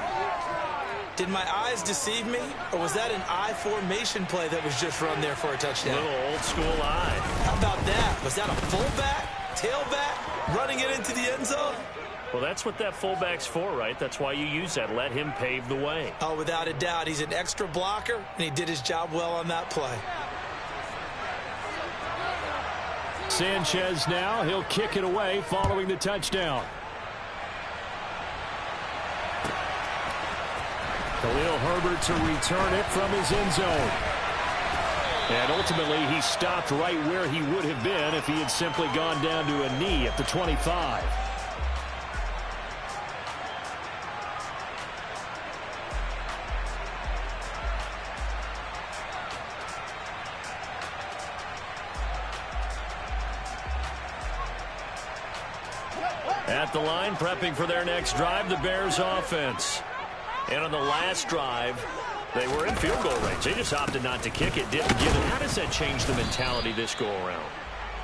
Did my eyes deceive me, or was that an I formation play that was just run there for a touchdown? Little old school eye. How about that? Was that a fullback, tailback, running it into the end zone? Well, that's what that fullback's for, right? That's why you use that. Let him pave the way. Oh, without a doubt. He's an extra blocker, and he did his job well on that play. Sanchez now. He'll kick it away following the touchdown. Khalil Herbert to return it from his end zone. And ultimately, he stopped right where he would have been if he had simply gone down to a knee at the 25. At the line, prepping for their next drive, the Bears offense. And on the last drive, they were in field goal range. They just opted not to kick it, didn't get it. How does that change the mentality this go-around?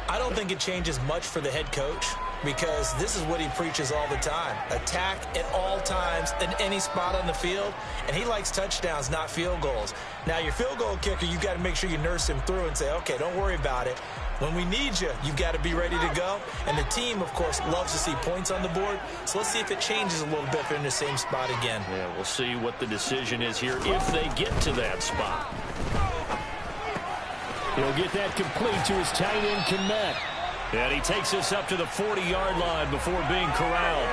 I don't think it changes much for the head coach because this is what he preaches all the time. Attack at all times in any spot on the field, and he likes touchdowns, not field goals. Now, your field goal kicker, you've got to make sure you nurse him through and say, okay, don't worry about it. When we need you, you've got to be ready to go. And the team, of course, loves to see points on the board. So let's see if it changes a little bit if they're in the same spot again. Yeah, we'll see what the decision is here if they get to that spot. He'll get that complete to his tight end, Kmet. And he takes us up to the 40-yard line before being corralled.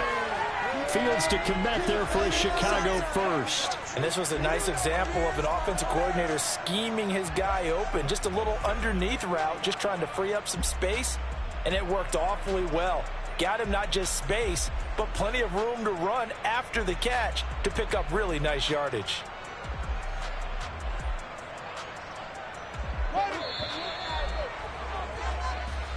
Fields to Kmet there for a Chicago first. And this was a nice example of an offensive coordinator scheming his guy open. Just a little underneath route, just trying to free up some space. And it worked awfully well. Got him not just space, but plenty of room to run after the catch to pick up really nice yardage.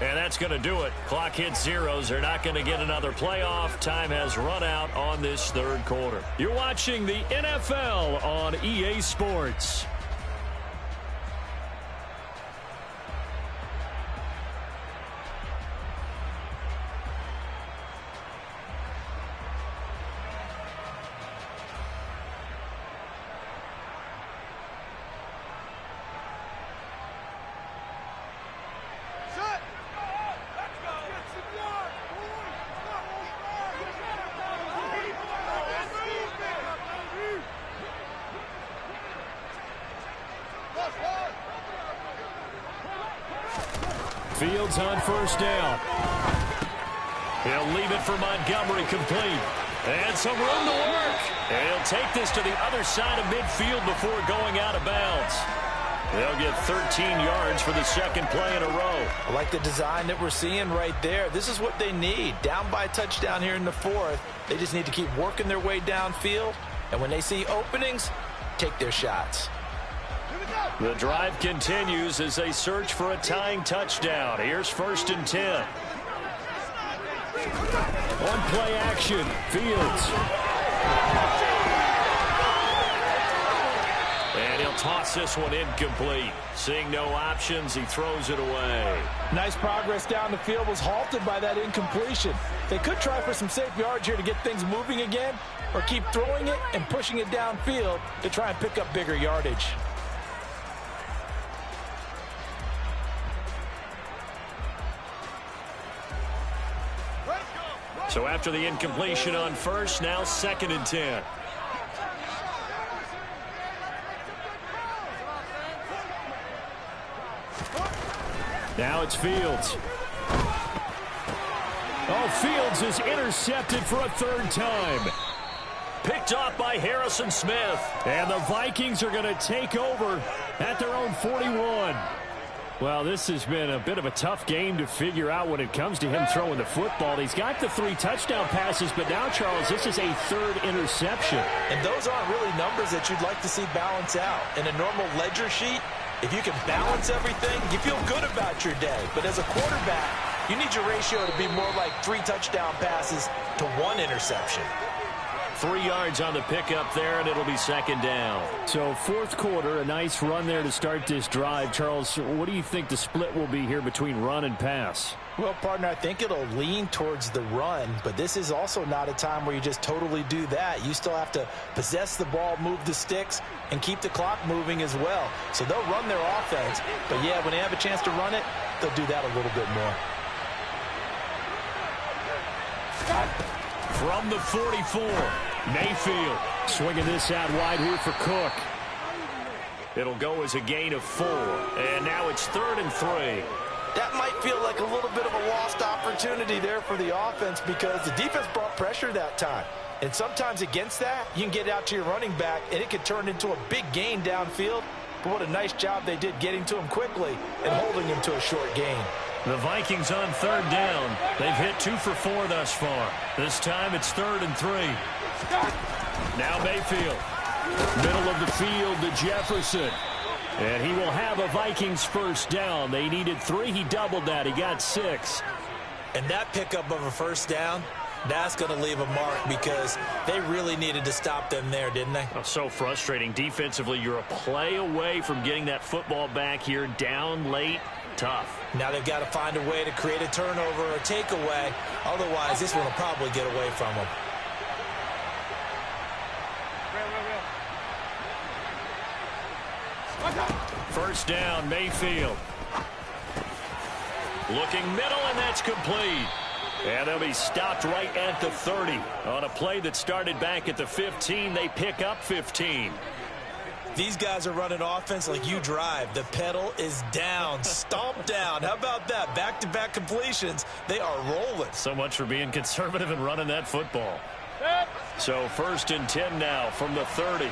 And that's going to do it. Clock hits zeros. They're not going to get another playoff. Time has run out on this third quarter. You're watching the NFL on EA Sports. Fields on first down. He'll leave it for Montgomery, complete. And some room to work. And he'll take this to the other side of midfield before going out of bounds. They'll get 13 yards for the second play in a row. I like the design that we're seeing right there. This is what they need. Down by a touchdown here in the fourth. They just need to keep working their way downfield. And when they see openings, take their shots. The drive continues as they search for a tying touchdown. Here's 1st and 10. On play action, Fields. And he'll toss this one incomplete. Seeing no options, he throws it away. Nice progress down the field, was halted by that incompletion. They could try for some safe yards here to get things moving again, or keep throwing it and pushing it downfield to try and pick up bigger yardage. So after the incompletion on first, now 2nd and 10. Now it's Fields. Oh, Fields is intercepted for a 3rd time. Picked off by Harrison Smith. And the Vikings are going to take over at their own 41. Well, this has been a bit of a tough game to figure out when it comes to him throwing the football. He's got the 3 touchdown passes, but now, Charles, this is a 3rd interception. And those aren't really numbers that you'd like to see balance out. In a normal ledger sheet, if you can balance everything, you feel good about your day. But as a quarterback, you need your ratio to be more like 3 touchdown passes to 1 interception. 3 yards on the pickup there, and it'll be 2nd down. So 4th quarter, a nice run there to start this drive. Charles, what do you think the split will be here between run and pass? Well, partner, I think it'll lean towards the run, but this is also not a time where you just totally do that. You still have to possess the ball, move the sticks, and keep the clock moving as well. So they'll run their offense, but yeah, when they have a chance to run it, they'll do that a little bit more. From the 44, Mayfield. Swinging this out wide here for Cook. It'll go as a gain of 4, and now it's 3rd and 3. That might feel like a little bit of a lost opportunity there for the offense because the defense brought pressure that time. And sometimes against that, you can get out to your running back, and it could turn into a big gain downfield. But what a nice job they did getting to him quickly and holding him to a short gain. The Vikings on 3rd down. They've hit 2 for 4 thus far. This time it's 3rd and 3. Now Mayfield. Middle of the field to Jefferson. And he will have a Vikings 1st down. They needed 3. He doubled that. He got 6. And that pickup of a 1st down, that's going to leave a mark because they really needed to stop them there, didn't they? Oh, so frustrating. Defensively, you're a play away from getting that football back here down late. Tough. Now they've got to find a way to create a turnover or takeaway. Otherwise, this one will probably get away from them. First down, Mayfield. Looking middle, and that's complete. And they'll be stopped right at the 30. On a play that started back at the 15, they pick up 15. These guys are running offense like you drive. The pedal is down, stomped down. How about that? Back-to-back completions. They are rolling. So much for being conservative and running that football. So 1st and 10 now from the 30.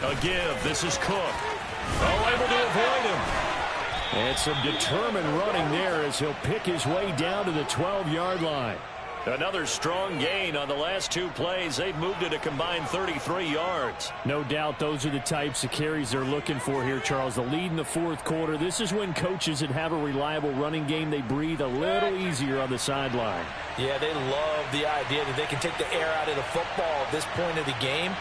A give. This is Cook. Oh, able to avoid him. And some determined running there as he'll pick his way down to the 12-yard line. Another strong gain on the last 2 plays. They've moved it a combined 33 yards. No doubt those are the types of carries they're looking for here, Charles. The lead in the 4th quarter. This is when coaches that have a reliable running game, they breathe a little easier on the sideline. Yeah, they love the idea that they can take the air out of the football at this point of the game.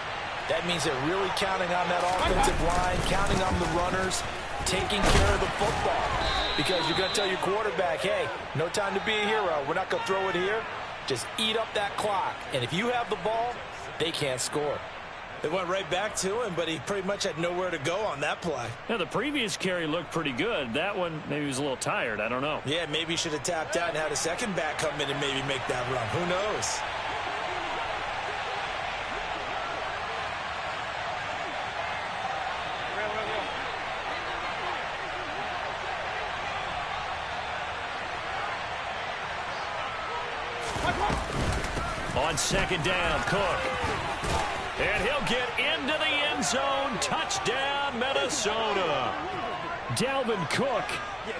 That means they're really counting on that offensive line, counting on the runners, taking care of the football. Because you're going to tell your quarterback, hey, no time to be a hero. We're not going to throw it here. Just eat up that clock. And if you have the ball, they can't score. It went right back to him, but he pretty much had nowhere to go on that play. Yeah, the previous carry looked pretty good. That one, maybe he was a little tired. I don't know. Yeah, maybe he should have tapped out and had a second back come in and maybe make that run. Who knows? On second down, Cook. And he'll get into the end zone. Touchdown, Minnesota. Dalvin Cook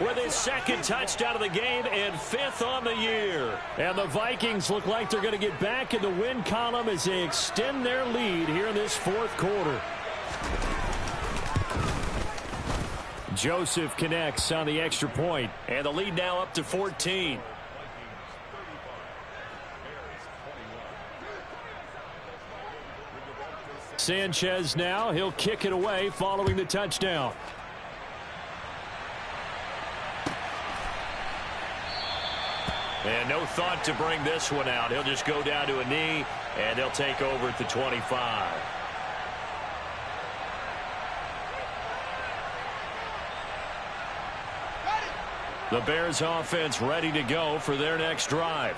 with his second touchdown of the game and 5th on the year. And the Vikings look like they're going to get back in the win column as they extend their lead here in this 4th quarter. Joseph connects on the extra point, and the lead now up to 14. Sanchez now, he'll kick it away following the touchdown. And no thought to bring this one out. He'll just go down to a knee, and they'll take over at the 25. The Bears offense ready to go for their next drive.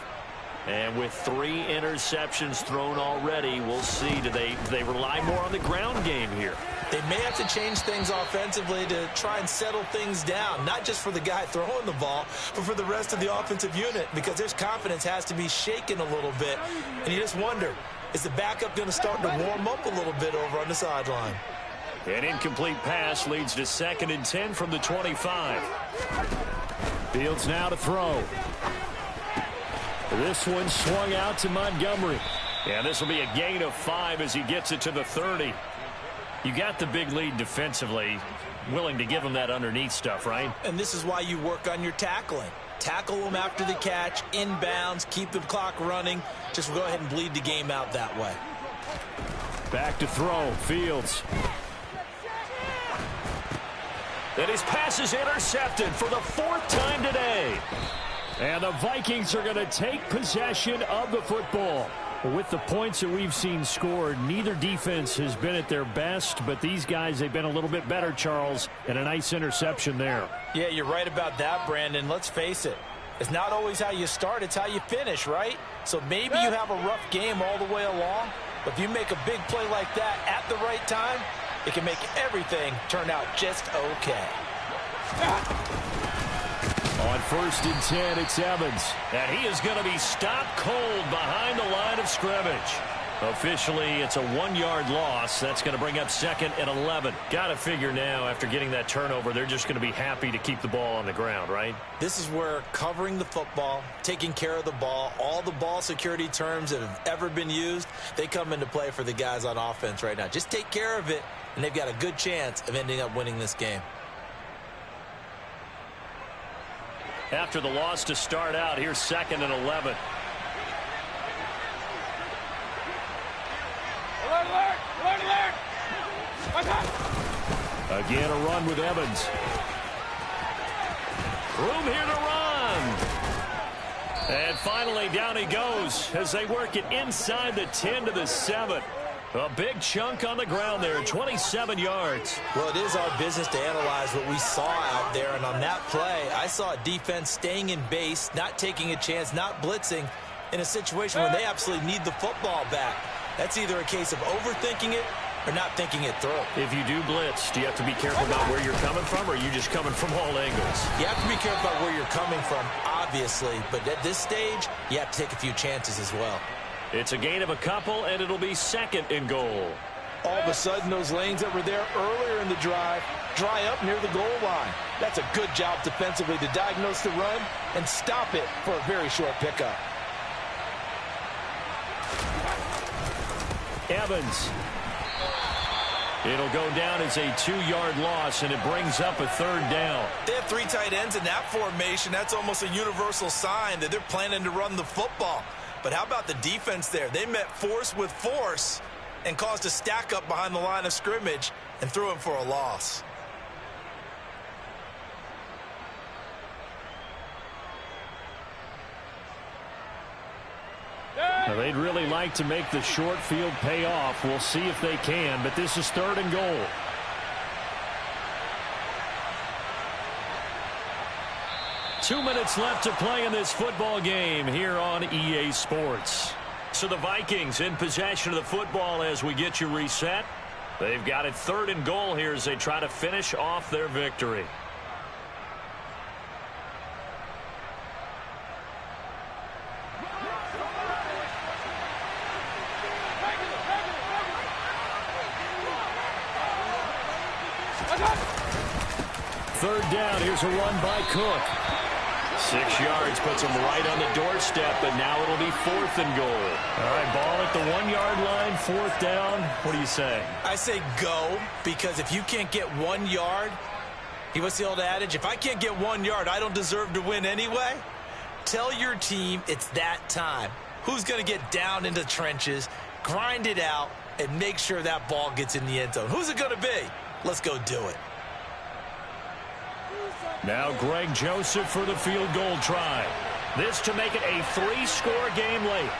And with 3 interceptions thrown already, we'll see. Do they rely more on the ground game here? They may have to change things offensively to try and settle things down, not just for the guy throwing the ball, but for the rest of the offensive unit, because their confidence has to be shaken a little bit. And you just wonder, is the backup going to start to warm up a little bit over on the sideline? An incomplete pass leads to 2nd and 10 from the 25. Fields now to throw. This one swung out to Montgomery. Yeah, this will be a gain of 5 as he gets it to the 30. You got the big lead defensively. Willing to give him that underneath stuff, right? And this is why you work on your tackling. Tackle them after the catch, inbounds, keep the clock running. Just go ahead and bleed the game out that way. Back to throw. Fields. And his pass is intercepted for the 4th time today. And the Vikings are going to take possession of the football. With the points that we've seen scored, neither defense has been at their best, but these guys, they've been a little bit better, Charles, and a nice interception there. Yeah, you're right about that, Brandon. Let's face it. It's not always how you start, it's how you finish, right? So maybe you have a rough game all the way along, but if you make a big play like that at the right time, it can make everything turn out just okay. On 1st and 10, it's Evans. And he is going to be stopped cold behind the line of scrimmage. Officially, it's a 1-yard loss. That's going to bring up 2nd and 11. Got to figure now, after getting that turnover, they're just going to be happy to keep the ball on the ground, right? This is where covering the football, taking care of the ball, all the ball security terms that have ever been used, they come into play for the guys on offense right now. Just take care of it, and they've got a good chance of ending up winning this game. After the loss to start out, here's 2nd and 11. Again, a run with Evans. Room here to run. And finally, down he goes as they work it inside the 10 to the 7. A big chunk on the ground there, 27 yards. Well, it is our business to analyze what we saw out there, and on that play, I saw a defense staying in base, not taking a chance, not blitzing in a situation where they absolutely need the football back. That's either a case of overthinking it or not thinking it through. If you do blitz, do you have to be careful about where you're coming from, or are you just coming from all angles? You have to be careful about where you're coming from, obviously, but at this stage, you have to take a few chances as well. It's a gain of a couple, and it'll be 2nd and goal. All of a sudden, those lanes that were there earlier in the drive dry up near the goal line. That's a good job defensively to diagnose the run and stop it for a very short pickup. Evans. It'll go down as a 2-yard loss, and it brings up a 3rd down. They have 3 tight ends in that formation. That's almost a universal sign that they're planning to run the football. But how about the defense there? They met force with force and caused a stack up behind the line of scrimmage and threw him for a loss. Now, they'd really like to make the short field pay off. We'll see if they can, but this is 3rd and goal. Two minutes left to play in this football game here on EA Sports. So the Vikings in possession of the football as we get you reset. They've got it 3rd and goal here as they try to finish off their victory. Third down. Here's a run by Cook. 6 yards puts him right on the doorstep, but now it'll be 4th and goal. All right, ball at the 1-yard line, 4th down. What do you say? I say go, because if you can't get 1 yard, what's the old adage? If I can't get 1 yard, I don't deserve to win anyway. Tell your team it's that time. Who's going to get down into the trenches, grind it out, and make sure that ball gets in the end zone? Who's it going to be? Let's go do it. Now Greg Joseph for the field goal try. This to make it a 3-score game late.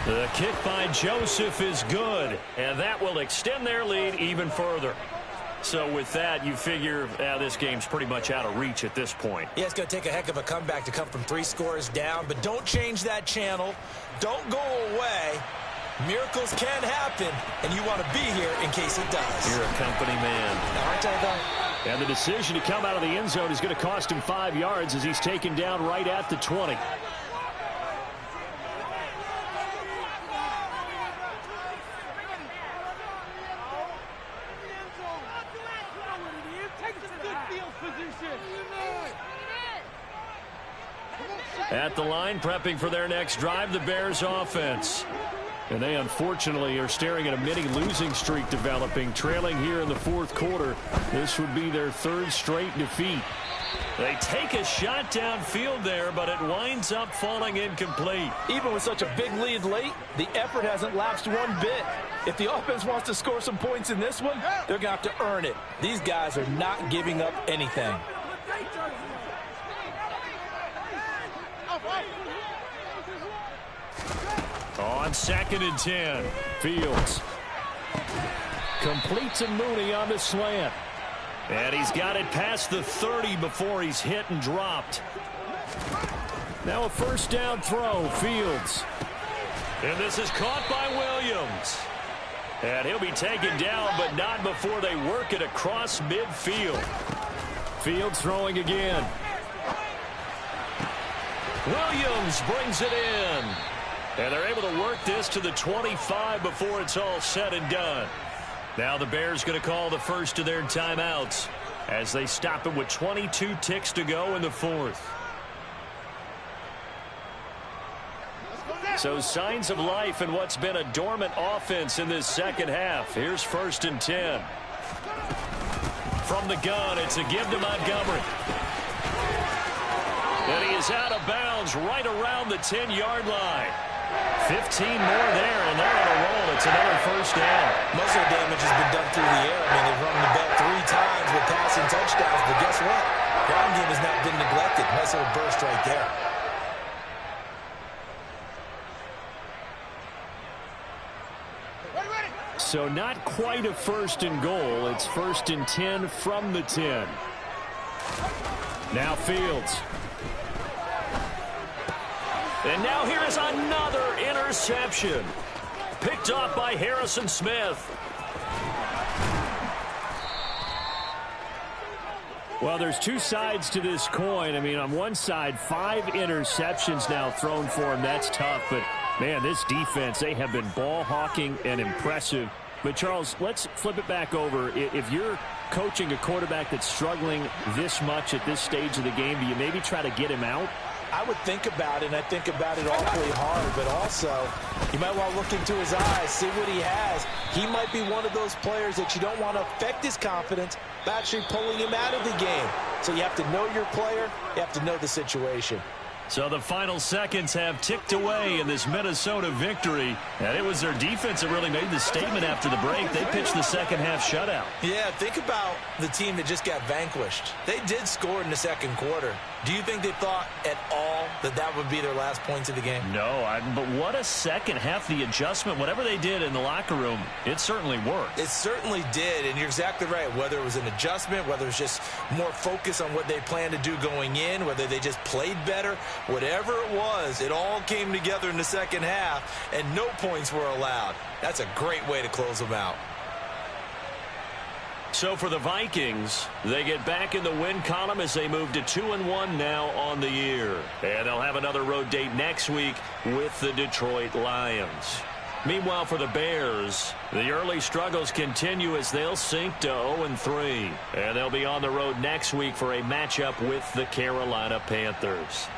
The kick by Joseph is good, and that will extend their lead even further. So with that, you figure this game's pretty much out of reach at this point. Yeah, it's going to take a heck of a comeback to come from 3 scores down, but don't change that channel. Don't go away. Miracles can happen, and you want to be here in case it does. You're a company man. Aren't I, though? And the decision to come out of the end zone is going to cost him 5 yards as he's taken down right at the 20. At the line, prepping for their next drive, the Bears offense. And they unfortunately are staring at a mini losing streak developing, trailing here in the 4th quarter. This would be their 3rd straight defeat. They take a shot downfield there, but it winds up falling incomplete. Even with such a big lead late, the effort hasn't lapsed one bit. If the offense wants to score some points in this one, they're going to have to earn it. These guys are not giving up anything. On 2nd and 10, Fields completes a Mooney on the slant. And he's got it past the 30 before he's hit and dropped. Now a 1st down throw, Fields. And this is caught by Williams. And he'll be taken down, but not before they work it across midfield. Fields throwing again. Williams brings it in. And they're able to work this to the 25 before it's all said and done. Now the Bears going to call the first of their timeouts as they stop it with 22 ticks to go in the 4th. So signs of life in what's been a dormant offense in this second half. Here's 1st and 10. From the gun, it's a give to Montgomery. And he is out of bounds right around the 10-yard line. 15 more there, and they're on a roll. It's another 1st down. Most of the damage has been done through the air. I mean, they've run the ball 3 times with passing touchdowns, but guess what? Ground game has not been neglected. Nice little burst right there. So not quite a 1st and goal. It's 1st and 10 from the 10. Now Fields. And now here is another interception. Picked off by Harrison Smith. Well, there's 2 sides to this coin. I mean, on one side, 5 interceptions now thrown for him. That's tough. But, man, this defense, they have been ball hawking and impressive. But, Charles, let's flip it back over. If you're coaching a quarterback that's struggling this much at this stage of the game, do you maybe try to get him out? I would think about it, and I think about it awfully hard, but also you might want to look into his eyes, see what he has. He might be one of those players that you don't want to affect his confidence by actually pulling him out of the game. So you have to know your player, you have to know the situation. So the final seconds have ticked away in this Minnesota victory. And it was their defense that really made the statement after the break. They pitched the second half shutout. Yeah, think about the team that just got vanquished. They did score in the 2nd quarter. Do you think they thought at all that that would be their last points of the game? No, but what a second half. The adjustment, whatever they did in the locker room, it certainly worked. It certainly did, and you're exactly right. Whether it was an adjustment, whether it was just more focus on what they planned to do going in, whether they just played better, whatever it was, it all came together in the second half, and no points were allowed. That's a great way to close them out. So for the Vikings, they get back in the win column as they move to 2-1 now on the year. And they'll have another road date next week with the Detroit Lions. Meanwhile, for the Bears, the early struggles continue as they'll sink to 0-3. And they'll be on the road next week for a matchup with the Carolina Panthers.